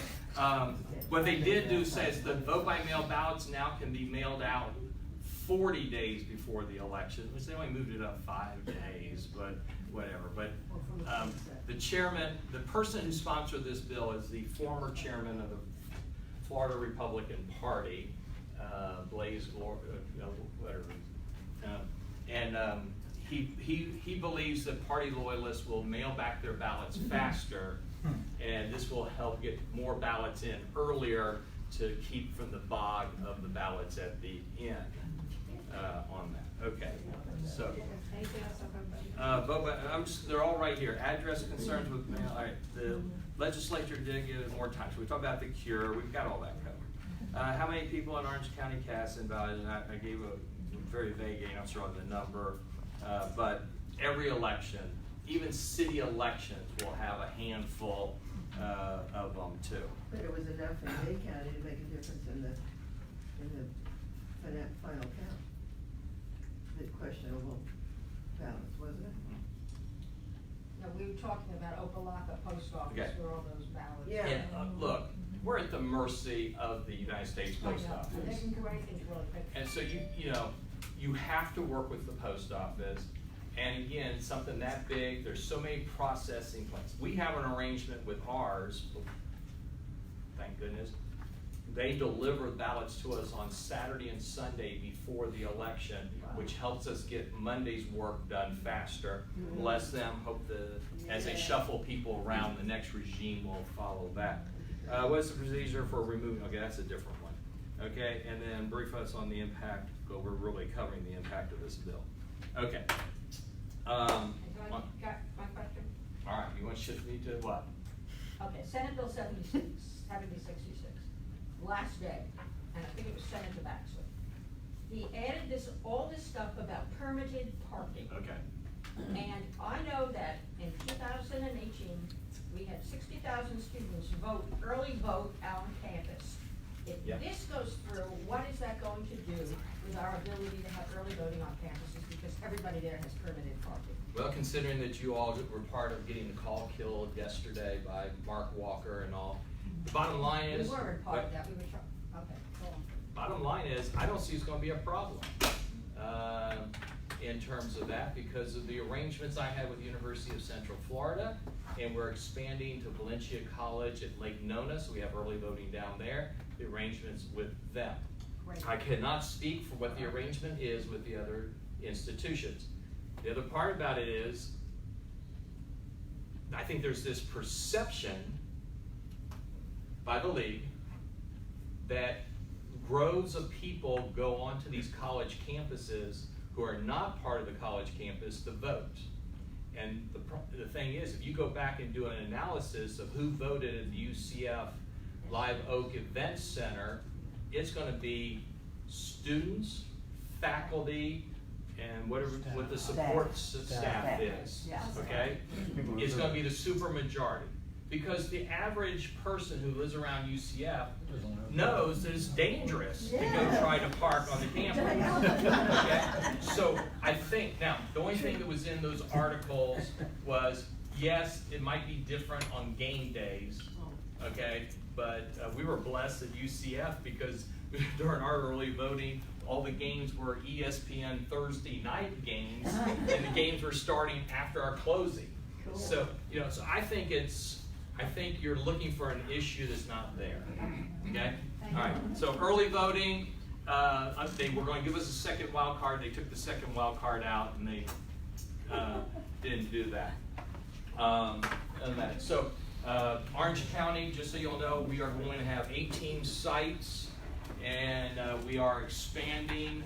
what they did do says the vote by mail ballots now can be mailed out 40 days before the election, which they only moved it up 5 days, but whatever, but, the chairman, the person who sponsored this bill is the former chairman of the Florida Republican Party, Blaze, whatever. He believes that party loyalists will mail back their ballots faster, and this will help get more ballots in earlier to keep from the bog of the ballots at the end on that. Okay, so. Anything else on They're all right here. Address concerns with mail. All right, the legislature did give it more time. So we talked about the cure. We've got all that covered. How many people in Orange County cast invalid? And I gave a very vague answer on the number. But every election, even city elections, will have a handful of them too. But it was enough in Bay County to make a difference in the final count. The questionable ballots, wasn't it? No, we were talking about Opelika Post Office Okay. where all those ballots. Yeah. And look, we're at the mercy of the United States I know, Post Office. they can do anything really quick. And so you have to work with the post office. And again, something that big, there's so many processing plants. We have an arrangement with ours, thank goodness. They deliver ballots to us on Saturday and Sunday before the election, which helps us get Monday's work done faster. Bless them, hope as they shuffle people around, the next regime will follow that. What's the procedure for removing, okay, that's a different one. Okay, and then brief us on the impact, but we're really covering the impact of this bill. Okay. So I got my question? All right, you want to shift me to what? Okay, Senate Bill 7066, last day, and I think it was Senator Baxter. He added all this stuff about permitted parking. Okay. And I know that in 2018, we had 60,000 students early vote out on campus. If Yeah. this goes through, what is that going to do with our ability to have early voting on campuses, because everybody there has permitted parking? Well, considering that you all were part of getting the call killed yesterday by Mark Walker and all, the bottom line is. We weren't part of that, we were okay, go on. Bottom line is, I don't see it's gonna be a problem, in terms of that, because of the arrangements I had with the University of Central Florida, and we're expanding to Valencia College at Lake Nona, so we have early voting down there, the arrangements with them. Great. I cannot speak for what the arrangement is with the other institutions. The other part about it is, I think there's this perception by the league that groves of people go onto these college campuses who are not part of the college campus to vote. And the thing is, if you go back and do an analysis of who voted at the UCF Live Oak Event Center, it's going to be students, faculty, and what the support staff is. Yes. Okay? It's going to be the super majority. Because the average person who lives around UCF knows that it's dangerous to go try to park on the campus. Okay? So I think, now, the only thing that was in those articles was, yes, it might be different on game days, okay? But we were blessed at UCF because during our early voting, all the games were ESPN Thursday night games, and the games were starting after our closing. Cool. So, so I think you're looking for an issue that's not there, okay? All right, so early voting, they were going to give us a second wild card. They took the second wild card out, and they didn't do that. So Orange County, just so you'll know, we are going to have 18 sites, and we are expanding.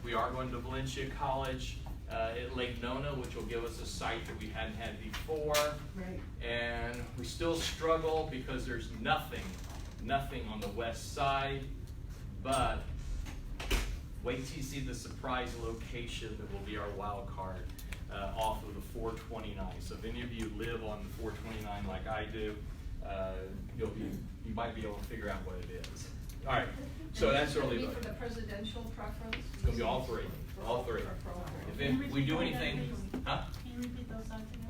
We are going to Valencia College at Lake Nona, which will give us a site that we hadn't had before. Right. And we still struggle because there's nothing on the west side, but wait till you see the surprise location that will be our wild card off of the 429. So if any of you live on the 429 like I do, you might be able to figure out what it is. All right, so that's early voting. For the presidential preference? It's going to be all three. All three. If we do anything, huh? Can you repeat those out again?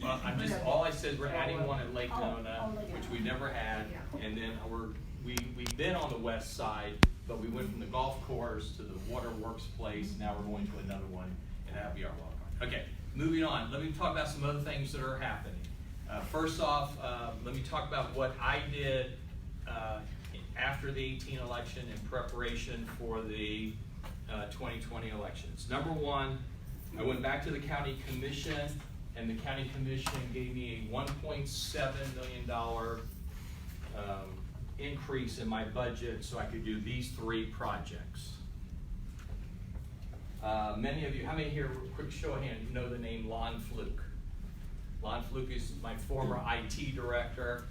Well, all I said, we're adding one at Lake Nona, which we never had, and then we've been on the west side, but we went from the golf course to the waterworks place. Now we're going to another one, and that'll be our wild card. Okay, moving on, let me talk about some other things that are happening. First off, let me talk about what I did after the 2018 election in preparation for the 2020 elections. Number one, I went back to the county commission, and the county commission gave me a $1.7 million increase in my budget so I could do these 3 projects. Many of you, how many here, quick show of hands, know the name Lon Fluke? Lon Fluke is my former IT director,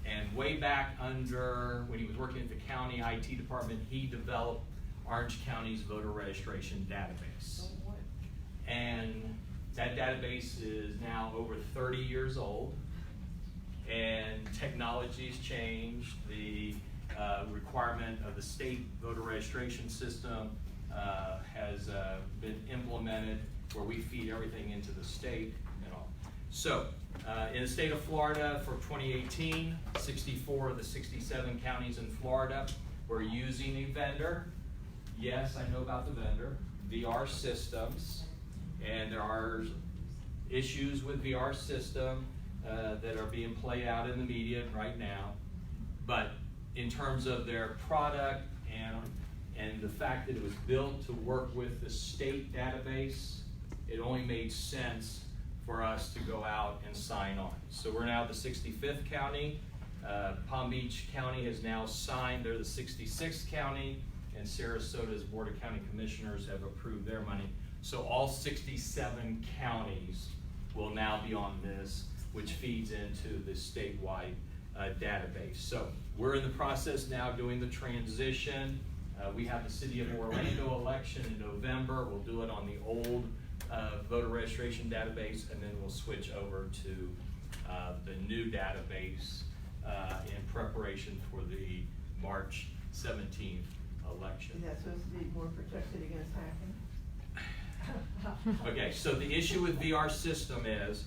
and way back under, when he was working at the county IT department, he developed Orange County's voter registration database. And that database is now over 30 years old, and technology's changed. The requirement of the state voter registration system has been implemented where we feed everything into the state and all. So, in the state of Florida for 2018, 64 of the 67 counties in Florida were using a vendor. Yes, I know about the vendor, VR Systems, and there are issues with VR System that are being played out in the media right now. But in terms of their product and the fact that it was built to work with the state database, it only made sense for us to go out and sign on. So we're now the 65th county. Palm Beach County has now signed. They're the 66th county, and Sarasota's Board of County Commissioners have approved their money. So all 67 counties will now be on this, which feeds into the statewide database. So we're in the process now doing the transition. We have the City of Orlando election in November. We'll do it on the old voter registration database, and then we'll switch over to the new database in preparation for the March 17th election. Is that supposed to be more protected against hacking? Okay, so the issue with VR System is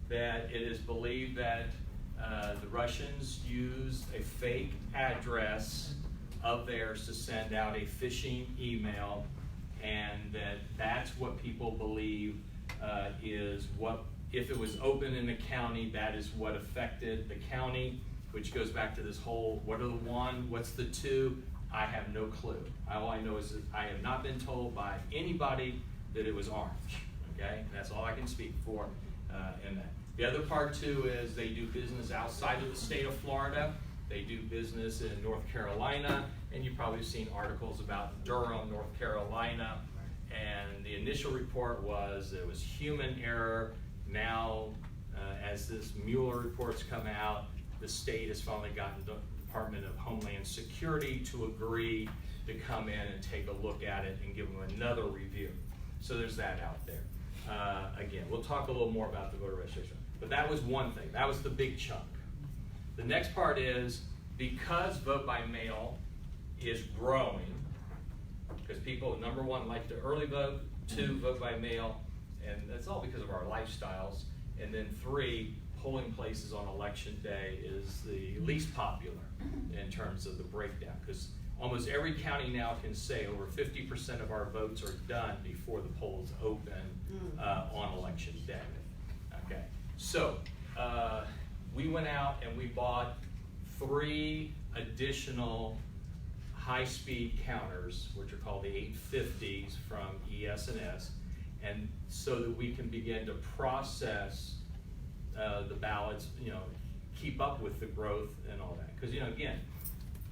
that it is believed that the Russians used a fake address of theirs to send out a phishing email, and that's what people believe is what, if it was open in the county, that is what affected the county, which goes back to this whole, what are the 1, what's the 2? I have no clue. All I know is that I have not been told by anybody that it was orange, okay? And that's all I can speak for in that. The other part too is they do business outside of the state of Florida. They do business in North Carolina, and you've probably seen articles about Durham, North Carolina, and the initial report was it was human error. Now, as this Mueller report's come out, the state has finally gotten the Department of Homeland Security to agree to come in and take a look at it and give them another review. So there's that out there. Again, we'll talk a little more about the voter registration. But that was one thing. That was the big chunk. The next part is, because vote by mail is growing, because people, number 1, like to early vote, 2, vote by mail, and that's all because of our lifestyles, and then 3, polling places on election day is the least popular in terms of the breakdown, because almost every county now can say over 50% of our votes are done before the polls open on election day. Okay, so we went out and we bought 3 additional high-speed counters, which are called the 850s from ES&S, and so that we can begin to process the ballots, keep up with the growth and all that. Because, again,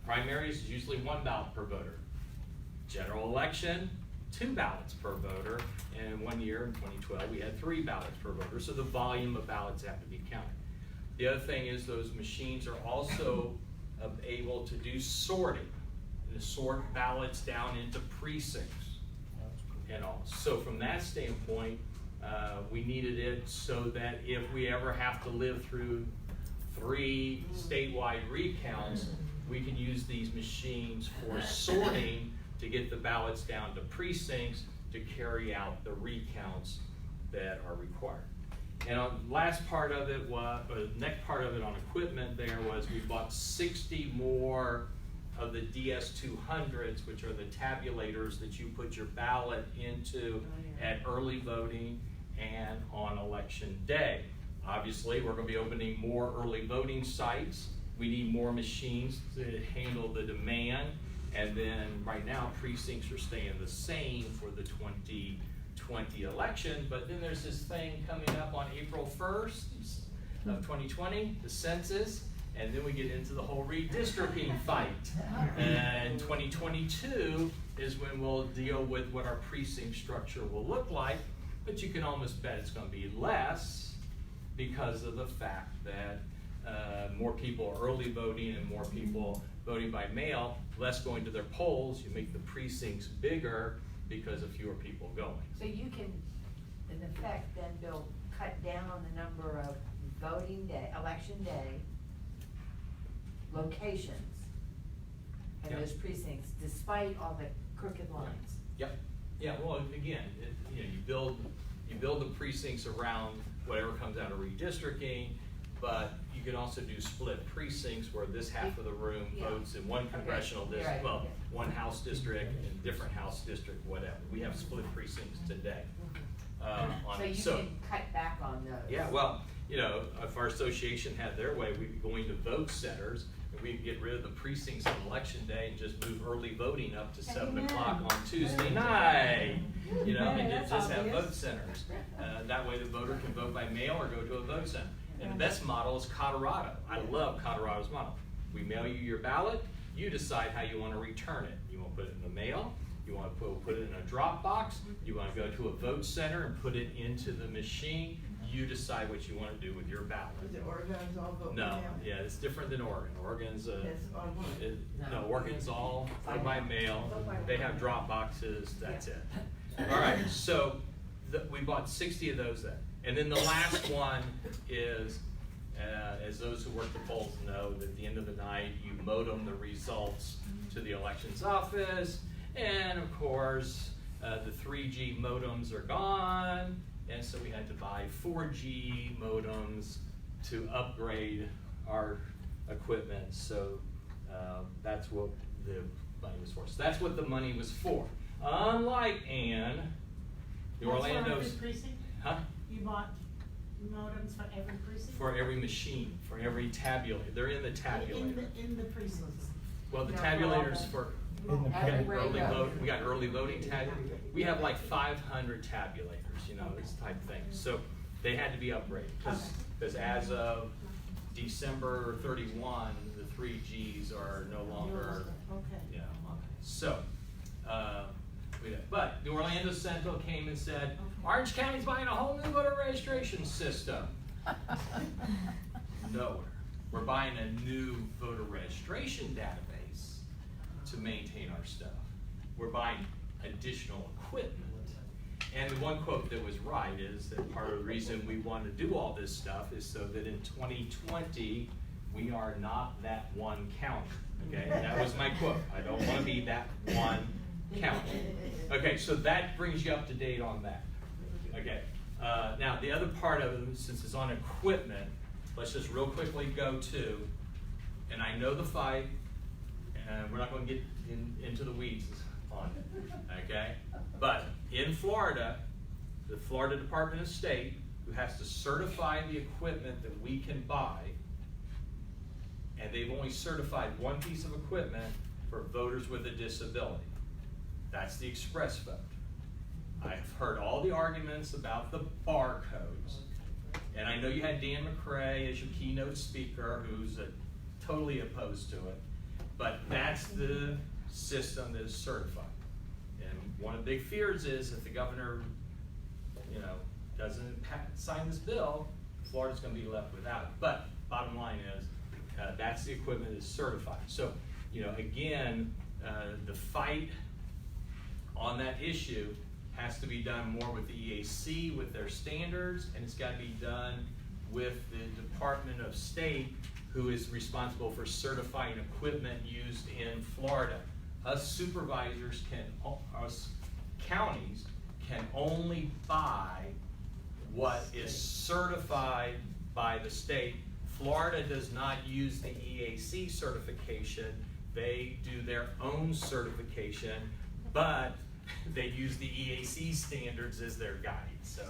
primaries is usually 1 ballot per voter. General election, 2 ballots per voter, and 1 year in 2012 we had 3 ballots per voter, so the volume of ballots have to be counted. The other thing is those machines are also able to do sorting, and to sort ballots down into precincts and all. So from that standpoint, we needed it so that if we ever have to live through 3 statewide recounts, we can use these machines for sorting to get the ballots down to precincts to carry out the recounts that are required. And last part of it was, or the next part of it on equipment there was we bought 60 more of the DS200s, which are the tabulators that you put your ballot into at early voting and on election day. Obviously, we're gonna be opening more early voting sites. We need more machines to handle the demand. And then right now, precincts are staying the same for the 2020 election, but then there's this thing coming up on April 1st of 2020, the census, and then we get into the whole redistricting fight. And 2022 is when we'll deal with what our precinct structure will look like, but you can almost bet it's gonna be less because of the fact that more people are early voting and more people voting by mail, less going to their polls. You make the precincts bigger because of fewer people going. So you can, in effect, then, Bill, cut down on the number of voting day, election day locations in Yeah. those precincts, despite all the crooked lines. Yep. Yeah. Well, again, you build the precincts around whatever comes out of redistricting, but you can also do split precincts where this half of the room Yeah. votes in one congressional You're district, right. well, one house district and different house district, whatever. We have split precincts today. So you can cut back on those. Yeah, well, if our association had their way, we'd be going to vote centers, and we'd get rid of the precincts on election day and just move early voting up to 7 o'clock on Tuesday night. And just have vote centers. That way the voter can vote by mail or go to a vote center. And the best model is Colorado. I love Colorado's model. We mail you your ballot, you decide how you want to return it. You want to put it in the mail, you want to put it in a drop box, you want to go to a vote center and put it into the machine. You decide what you want to do with your ballot. Is it Oregon's all vote No, now? yeah, it's different than Oregon. Oregon's It's on one. no, Oregon's all vote by mail. They have drop boxes, that's it. All right, so we bought 60 of those then. And then the last one is, as those who work the polls know, that at the end of the night, you modem the results to the elections office. And of course, the 3G modems are gone. And so we had to buy 4G modems to upgrade our equipment. So that's what the money was for. So that's what the money was for. Unlike Ann, the Orlando's, That's for every precinct? huh? You bought modems for every precinct? For every machine, for every tabulator. They're in the tabulator. In the precincts? Well, the No, tabulators for for In the Everywhere early you go. vote, we got early voting we have like 500 tabulators, this type thing. So they had to be upgraded, because as of December 31, the 3Gs are no longer, Okay. So, but the Orlando Central came and said, Orange County's buying a whole new voter registration system. Nowhere. We're buying a new voter registration database to maintain our stuff. We're buying additional equipment. And the one quote that was right is that part of the reason we want to do all this stuff is so that in 2020, we are not that one county. Okay, that was my quote. I don't want to be that one county. Okay, so that brings you up to date on that. Okay, now the other part of it, since it's on equipment, let's just real quickly go to, and I know the fight, and we're not going to get into the weeds on it, okay? But in Florida, the Florida Department of State, who has to certify the equipment that we can buy, and they've only certified one piece of equipment for voters with a disability. That's the express vote. I've heard all the arguments about the barcodes, and I know you had Dan McCrae as your keynote speaker, who's totally opposed to it, but that's the system that is certified. And one of the big fears is if the governor, doesn't sign this bill, Florida's going to be left without it. But bottom line is, that's the equipment that's certified. So, again, the fight on that issue has to be done more with the EAC, with their standards, and it's got to be done with the Department of State, who is responsible for certifying equipment used in Florida. Us supervisors us counties can only buy what is certified by the state. Florida does not use the EAC certification. They do their own certification, but they use the EAC standards as their guide, so.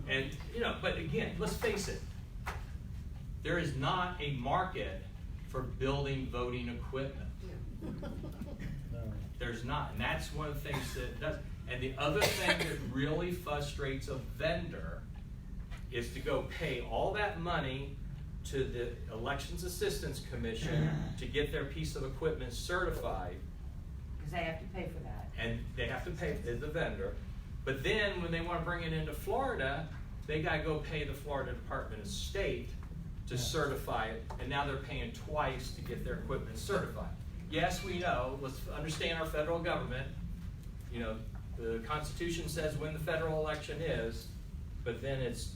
And, you know, but again, let's face it, there is not a market for building voting equipment. There's not, and that's one of the things that does. And the other thing that really frustrates a vendor is to go pay all that money to the Elections Assistance Commission to get their piece of equipment certified. Because they have to pay for that. And they have to pay the vendor. But then when they want to bring it into Florida, they got to go pay the Florida Department of State to certify it, and now they're paying twice to get their equipment certified. Yes, we know, let's understand our federal government. You know, the Constitution says when the federal election is, but then it's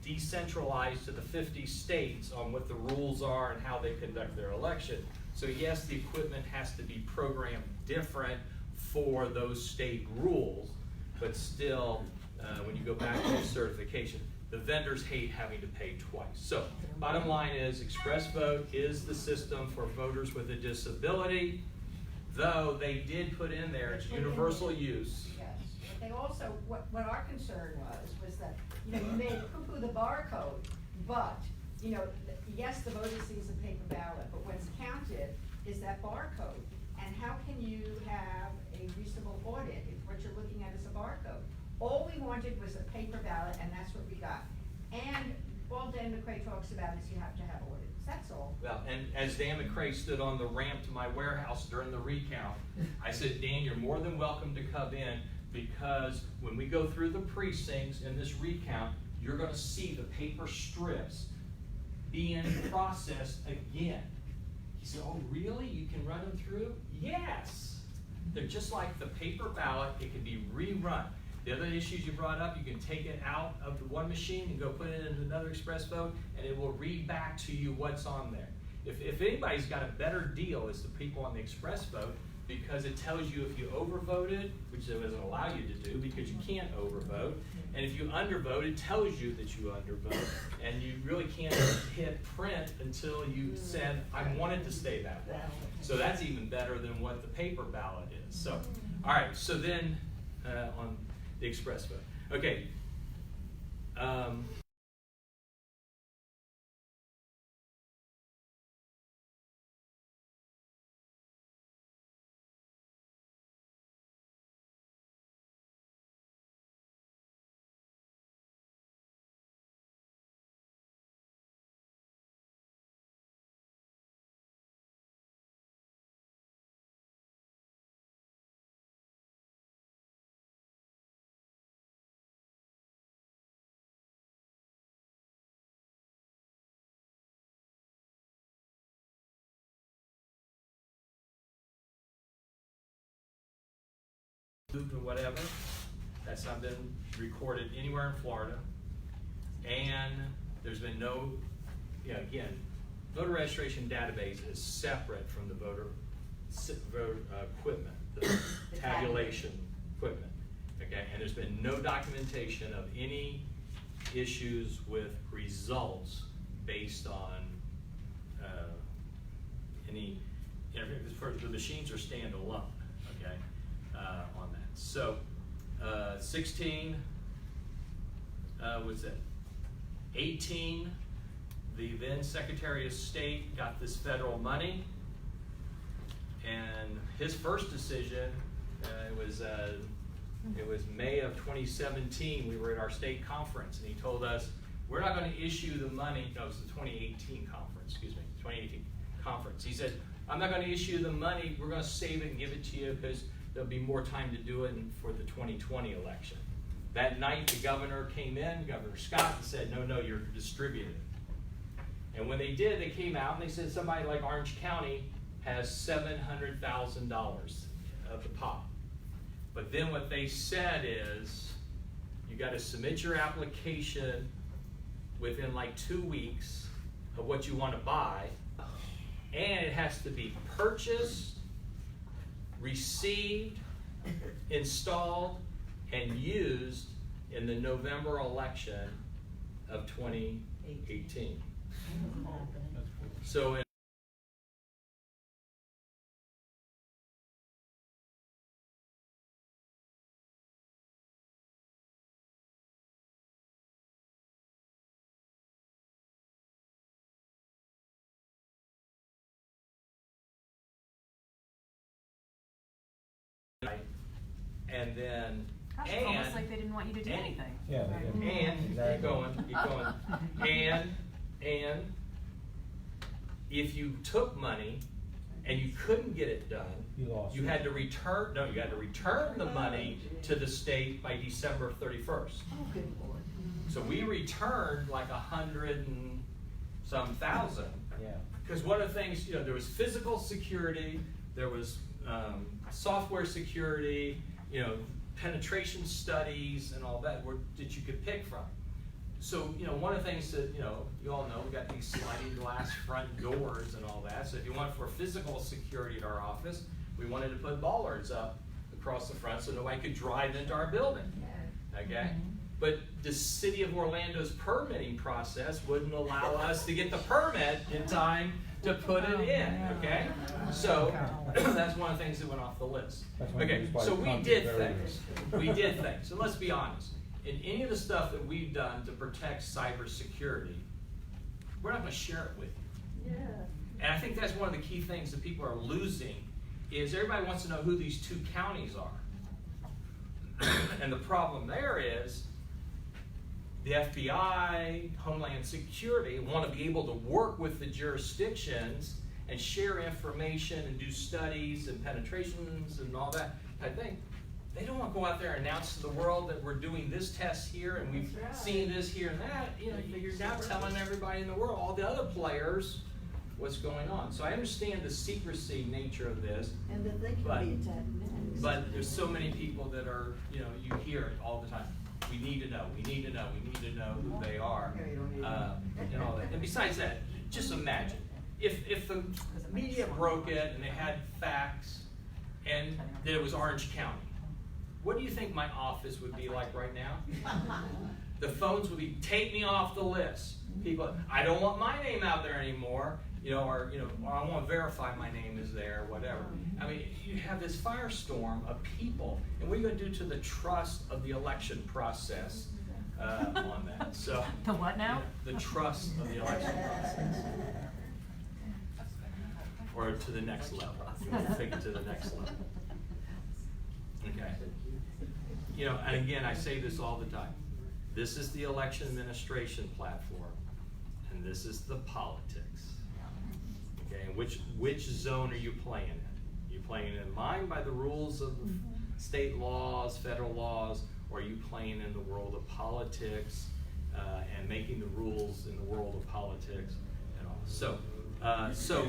decentralized to the 50 states on what the rules are and how they conduct their election. So yes, the equipment has to be programmed different for those state rules, but still, when you go back to the certification, the vendors hate having to pay twice. So bottom line is Express Vote is the system for voters with a disability, though they did put in there it's universal use. Yes, but they also, what our concern was that, you know, you may poo-poo the barcode, but, you know, yes, the voter sees a paper ballot, but what's counted is that barcode. And how can you have a reasonable audit if what you're looking at is a barcode? All we wanted was a paper ballot, and that's what we got. And all Dan McCrae talks about is you have to have audits, that's all. Well, and as Dan McCrae stood on the ramp to my warehouse during the recount, I said, Dan, you're more than welcome to come in, because when we go through the precincts in this recount, you're gonna see the paper strips being processed again. He said, oh really? You can run them through? Yes. They're just like the paper ballot, it can be rerun. The other issues you brought up, you can take it out of the one machine and go put it into another Express Vote, and it will read back to you what's on there. If anybody's got a better deal, it's the people on the Express Vote, because it tells you if you overvoted, which it doesn't allow you to do because you can't overvote, and if you undervote, it tells you that you undervote, and you really can't hit print until you said, I want it to stay that way. So that's even better than what the paper ballot is. So, all right, so then on the Express Vote. Okay. Moved or whatever, that's not been recorded anywhere in Florida, and there's been no, again, voter registration database is separate from the voter equipment, the tabulation equipment, okay, and there's been no documentation of any issues with results based on any, the machines are standalone, okay, on that. So, 16, was it 18, the then Secretary of State got this federal money, and his first decision, it was May of 2017, we were at our state conference, and he told us, we're not going to issue the money, no, it was the 2018 conference, excuse me, 2018 conference. He said, I'm not going to issue the money, we're going to save it and give it to you because there'll be more time to do it for the 2020 election. That night, the governor came in, Governor Scott, and said, no, you're distributing it. And when they did, they came out and they said somebody like Orange County has $700,000 of the pot. But then what they said is, you got to submit your application within like 2 weeks of what you want to buy, and it has to be purchased, received, installed, and used in the November election of 2018. So and then, Gosh, it's almost and, like they didn't want you to do anything. Yeah, they did. and, keep going, and if you took money and you couldn't get it done, You lost you it. had to return, no, you had to return the money to the state by December 31st. Oh, good Lord. So we returned like 100 and some thousand. Yeah. Because one of the things, you know, there was physical security, there was software security, you know, penetration studies and all that that you could pick from. So, you know, one of the things that, you know, you all know, we got these sliding glass front doors and all that. So if you want for physical security at our office, we wanted to put bollards up across the front so nobody could drive into our building. Okay? But the city of Orlando's permitting process wouldn't allow us to get the permit in time to put it in, okay? So that's one of the things that went off the list. That's when Okay, used by so we conflict did barriers. things. We did things. So let's be honest. In any of the stuff that we've done to protect cybersecurity, we're not going to share it with you. Yeah. And I think that's one of the key things that people are losing is everybody wants to know who these two counties are. And the problem there is the FBI, Homeland Security want to be able to work with the jurisdictions and share information and do studies and penetrations and all that type thing. They don't want to go out there and announce to the world that we're doing this test here and we've seen this here and that. You know, you're now telling everybody in the world, all the other players, what's going on. So I understand the secrecy nature of this. And that they can But- be attacked next. But there's so many people that are, you know, you hear it all the time. We need to know, we need to know, we need to know who they are, and all that. And besides that, just imagine, if the media broke it and they had facts and that it was Orange County, what do you think my office would be like right now? The phones would be, take me off the list. People, I don't want my name out there anymore, you know, or I want to verify my name is there, whatever. I mean, you have this firestorm of people, and what are you going to do to the trust of the election process on that? So The what now? The trust of the election process, or to the next level. You want to take it to the next level. Okay. You know, and again, I say this all the time. This is the election administration platform, and this is the politics. Okay, and which zone are you playing in? Are you playing in mine by the rules of state laws, federal laws, or are you playing in the world of politics and making the rules in the world of politics and all? So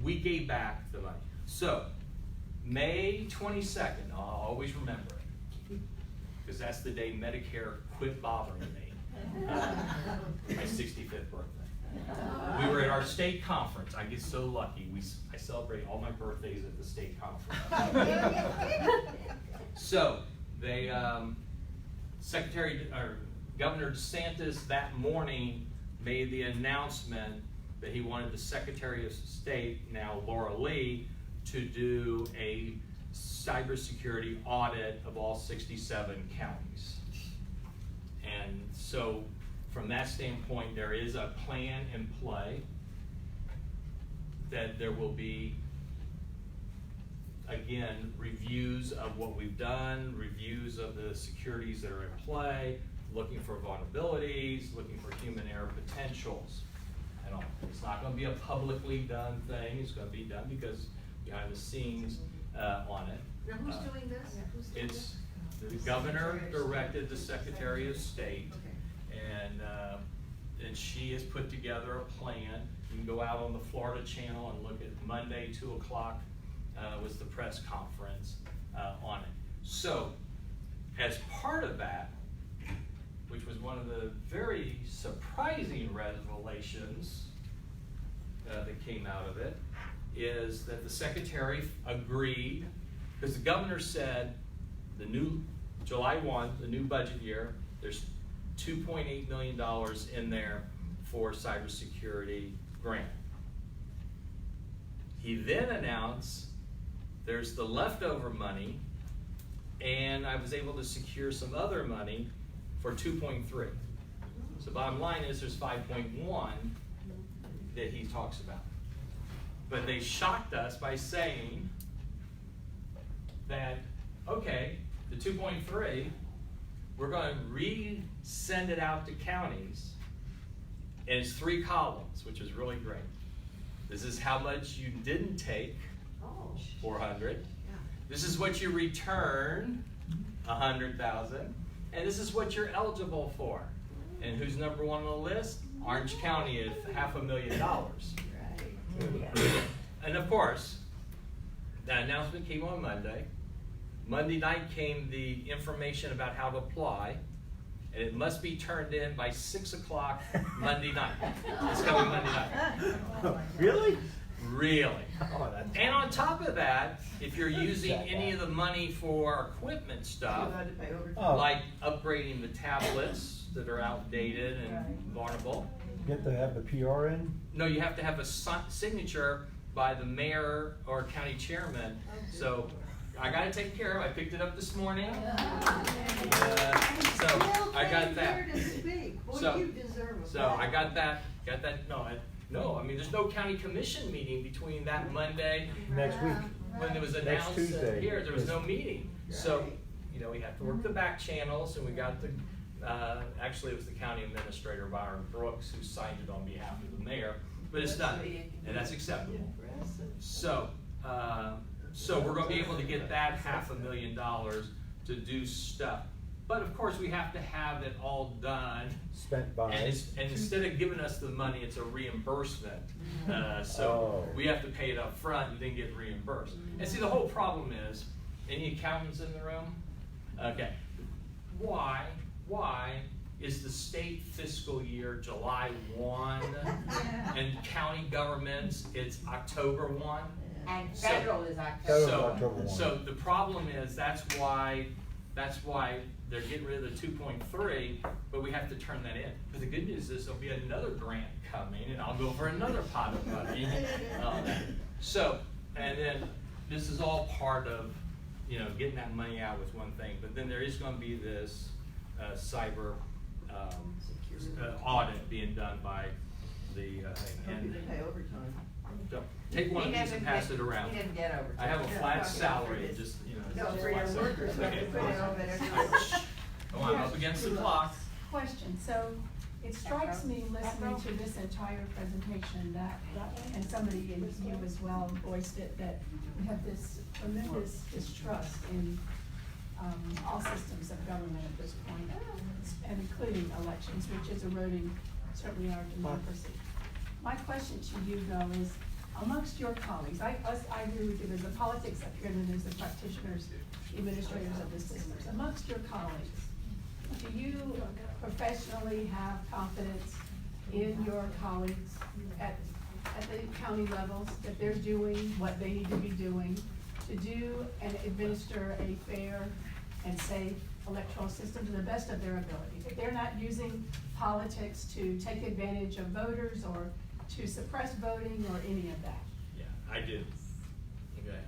we gave back the money. So May 22nd, I'll always remember it, because that's the day Medicare quit bothering me. My 65th birthday. We were at our state conference. I get so lucky. I celebrate all my birthdays at the state conference. So they, Governor DeSantis that morning made the announcement that he wanted the Secretary of State, now Laura Lee, to do a cybersecurity audit of all 67 counties. And so from that standpoint, there is a plan in play that there will be, again, reviews of what we've done, reviews of the securities that are in play, looking for vulnerabilities, looking for human error potentials. And all. It's not going to be a publicly done thing. It's going to be done because behind the scenes on it. Now, who's doing this? Who's doing It's this? the governor directed the Secretary of State, Okay. and she has put together a plan. You can go out on the Florida channel and look at Monday, 2 o'clock was the press conference on it. So, as part of that, which was one of the very surprising revelations that came out of it, is that the Secretary agreed, because the governor said the new July 1, the new budget year, there's $2.8 million in there for cybersecurity grant. He then announced there's the leftover money, and I was able to secure some other money for 2.3. So bottom line is there's 5.1 that he talks about. But they shocked us by saying that, okay, the 2.3, we're gonna re-send it out to counties, and it's 3 columns, which is really great. This is how much you didn't take, 400. This is what you return, 100,000. And this is what you're eligible for. And who's number 1 on the list? Orange County at $500,000. And of course, that announcement came on Monday. Monday night came the information about how to apply, and it must be turned in by 6 o'clock Monday night. It's coming Monday night. Really? Really. Oh, that's. And on top of that, if you're using any of the money for equipment You're stuff, allowed to pay overtime. Oh. like upgrading the tablets that are outdated and vulnerable, You have to have the PR in? no, you have to have a signature by the mayor or county chairman. So I got it taken care of. I picked it up this morning. So I got that. Still to speak. Boy, So- you deserve a So I got that. No, I mean, there's no county commission meeting between that Monday Next week. when it was Next announced Tuesday. here. There was no meeting. So, you know, we had to work the back channels, and we got the. Actually, it was the county administrator, Byron Brooks, who signed it on behalf of the mayor. But it's done, and that's acceptable. So we're going to be able to get that $500,000 to do stuff. But of course, we have to have it all done. Spent by. And instead of giving us the money, it's a reimbursement. So Oh. we have to pay it up front and then get reimbursed. And see, the whole problem is, any accountants in the room? Okay. Why is the state fiscal year July 1 and county governments, it's October 1? And So- federal is October. Federal October 1. So the problem is, that's why they're getting rid of the 2.3, but we have to turn that in. But the good news is there'll be another grant coming, and I'll go for another pot of money. So, and then this is all part of, you know, getting that money out was one thing, but then there is going to be this cyber audit being done by the Some people pay overtime. so, take one of these and pass it around. He didn't get over. I have a Yeah, flat okay. salary, just, you know. No, it's for just your my workers, salary. you have to pay over there. Come on, I'm up against the clock. Question, so it strikes me listening to this entire presentation that, and somebody in you as well voiced it, that we have this tremendous distrust in all systems of government at this point, and including elections, which is eroding certainly our democracy. My question to you though is, amongst your colleagues, I agree with you, there's the politics up here, and then there's the practitioners, the administrators of the systems. Amongst your colleagues, do you professionally have confidence in your colleagues at the county levels, that they're doing what they need to be doing to do and administer a fair and safe electoral system to the best of their ability? If they're not using politics to take advantage of voters or to suppress voting or any of that? Yeah, I do. Okay.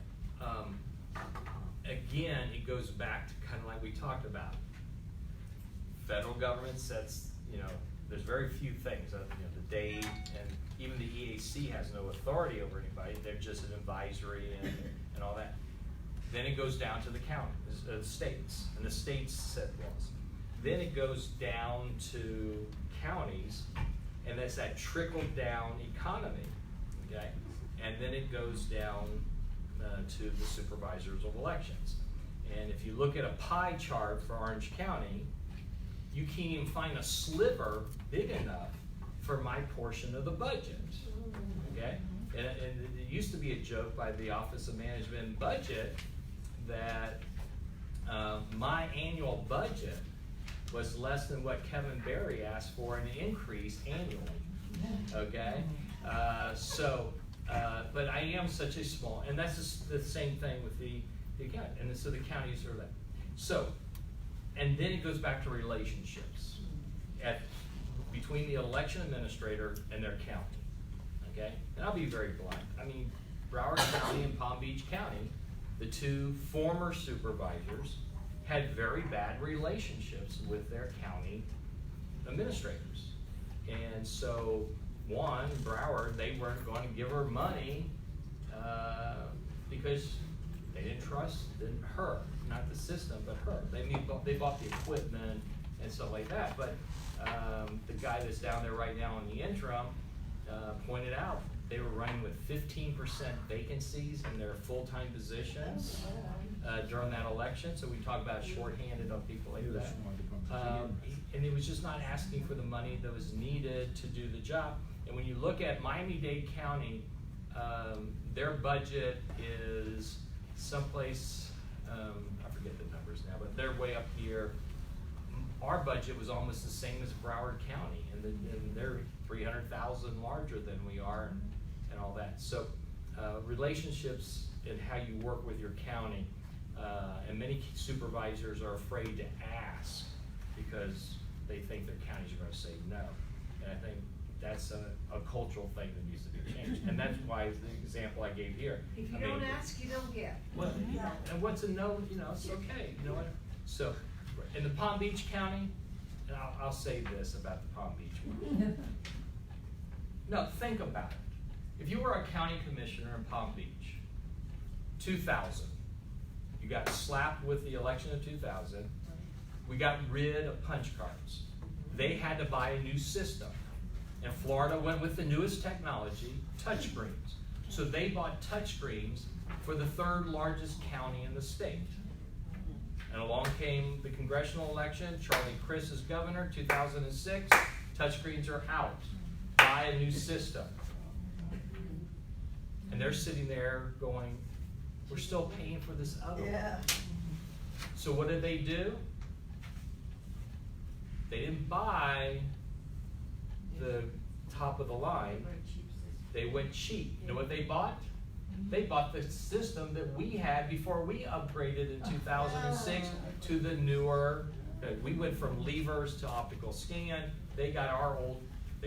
Again, it goes back to kind of like we talked about. Federal government sets, you know, there's very few things, you know, the date, and even the EAC has no authority over anybody. They're just an advisory and all that. Then it goes down to the county, the states, and the states set laws. Then it goes down to counties, and that's that trickle-down economy, okay? And then it goes down to the supervisors of elections. And if you look at a pie chart for Orange County, you can't even find a sliver big enough for my portion of the budget, okay? And it used to be a joke by the Office of Management and Budget that my annual budget was less than what Kevin Barry asked for an increase annually, okay? But I am such a small, and that's just the same thing with the county, and so the counties are that. So, and then it goes back to relationships between the election administrator and their county, okay? And I'll be very blunt. I mean, Broward County and Palm Beach County, the two former supervisors, had very bad relationships with their county administrators. And so, one, Broward, they weren't going to give her money because They didn't trust her, not the system, but her. They bought the equipment and stuff like that. But the guy that's down there right now in the interim pointed out they were running with 15% vacancies in their full-time positions during that election. So we talk about shorthanded on people like that. And he was just not asking for the money that was needed to do the job. And when you look at Miami-Dade County, their budget is someplace, I forget the numbers now, but they're way up here. Our budget was almost the same as Broward County, and they're 300,000 larger than we are, and all that. So relationships and how you work with your county, and many supervisors are afraid to ask because they think their counties are going to say no. And I think that's a cultural thing that needs to be changed. And that's why the example I gave here. If you I mean, don't ask, you don't get. well, and what's a no, it's okay, you know what? So, in the Palm Beach County, and I'll say this about the Palm Beach one. No, think about it. If you were a county commissioner in Palm Beach, 2000, you got slapped with the election of 2000, we got rid of punch cards. They had to buy a new system. And Florida went with the newest technology, touchscreens. So they bought touchscreens for the 3rd largest county in the state. And along came the congressional election, Charlie Crist is governor, 2006, touchscreens are out. Buy a new system. And they're sitting there going, we're still paying for this other one. Yeah. So what did they do? They didn't buy the top of the line. They went cheap. You know what they bought? They bought the system that we had before we upgraded in 2006 to the newer. We went from levers to optical scan. They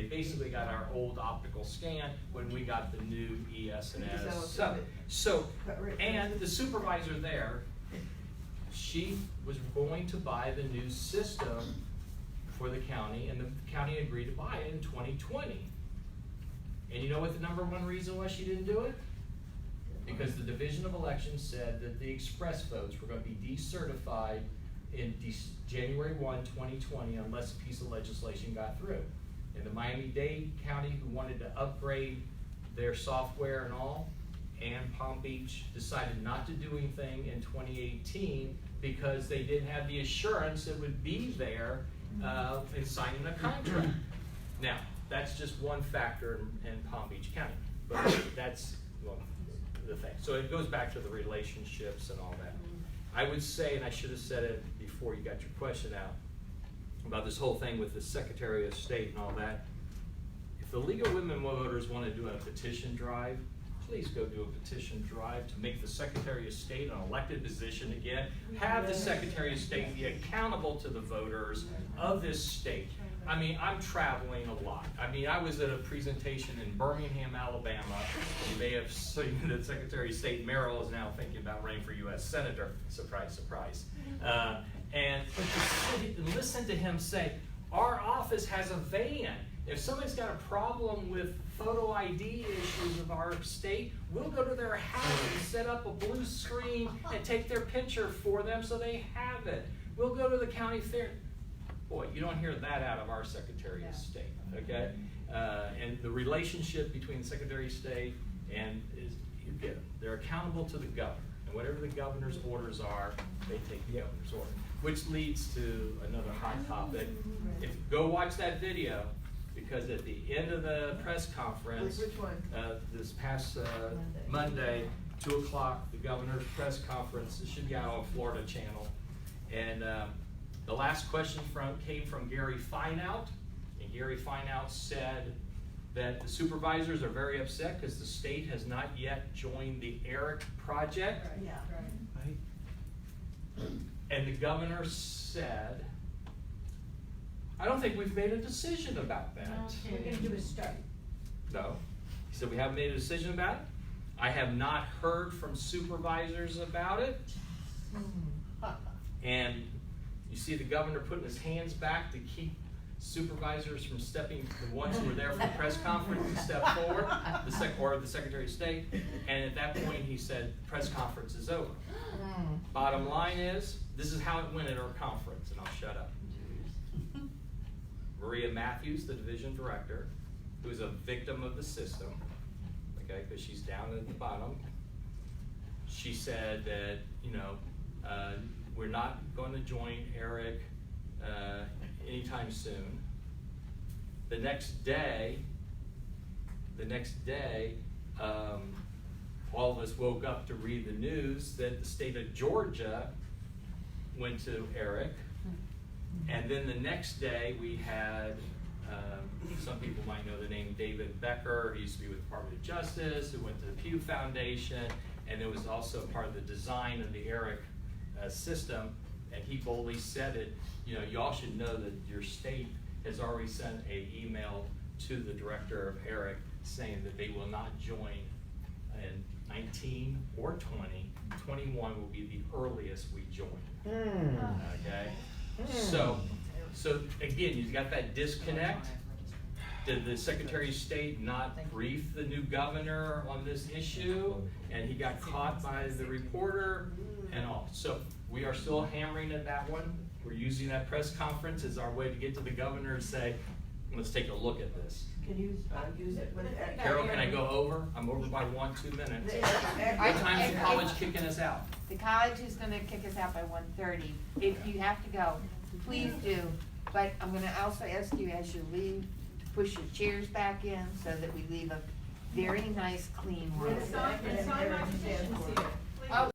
basically got our old optical scan when we got the new ES and S. So, and the supervisor there, she was going to buy the new system for the county, and the county agreed to buy it in 2020. And you know what the #1 reason why she didn't do it? Because the Division of Elections said that the express votes were going to be decertified in January 1, 2020, unless a piece of legislation got through. And the Miami-Dade County, who wanted to upgrade their software and all, and Palm Beach decided not to do anything in 2018 because they didn't have the assurance it would be there in signing a contract. Now, that's just one factor in Palm Beach County, but that's the thing. So it goes back to the relationships and all that. I would say, and I should have said it before you got your question out, about this whole thing with the Secretary of State and all that. If the League of Women Voters want to do a petition drive, please go do a petition drive to make the Secretary of State an elected position again. Have the Secretary of State be accountable to the voters of this state. I mean, I'm traveling a lot. I mean, I was at a presentation in Birmingham, Alabama. You may have seen that Secretary of State Merrill is now thinking about running for U.S. Senator. Surprise, surprise. But to sit and listen to him say, our office has a van. If somebody's got a problem with photo ID issues of our state, we'll go to their house and set up a blue screen and take their picture for them so they have it. We'll go to the county fair. Boy, you don't hear that out of our Secretary of State, okay? And the relationship between the Secretary of State and you get them. They're accountable to the governor. And whatever the governor's orders are, they take the governor's order. Which leads to another hot topic. Go watch that video, because at the end of the press conference, which one? This past Monday, 2 o'clock, the governor's press conference, it should be out on Florida Channel. And the last question came from Gary Fineout, and Gary Fineout said that the supervisors are very upset because the state has not yet joined the ERIC project. Yeah. Right? And the governor said, I don't think we've made a decision about that. We're gonna do a study. No. He said, we haven't made a decision about it. I have not heard from supervisors about it. And you see the governor putting his hands back to keep supervisors from stepping, the ones who were there for the press conference to step forward, the Secretary of State, and at that point he said, press conference is over. Bottom line is, this is how it went at our conference, and I'll shut up. Maria Matthews, the division director, who is a victim of the system, okay, because she's down at the bottom, she said that, you know, we're not going to join Eric anytime soon. The next day, all of us woke up to read the news that the state of Georgia went to Eric. And then the next day we had, some people might know the name David Becker. He used to be with the Department of Justice, who went to the Pew Foundation, and it was also part of the design of the Eric system. And he boldly said it, you know, y'all should know that your state has already sent an email to the director of Eric saying that they will not join in 19 or 20. 21 will be the earliest we join. Okay? So again, you've got that disconnect. Did the Secretary of State not brief the new governor on this issue? And he got caught by the reporter and all. So we are still hammering at that one. We're using that press conference as our way to get to the governor and say, let's take a look at this. Can you use it with that? Carol, can I go over? I'm over by 1-2 minutes. What time's the college kicking us out? The college is gonna kick us out by 1:30. If you have to go, please do. But I'm gonna also ask you as you leave, to push your chairs back in so that we leave a very nice, clean room. And sign my petitions here. Oh,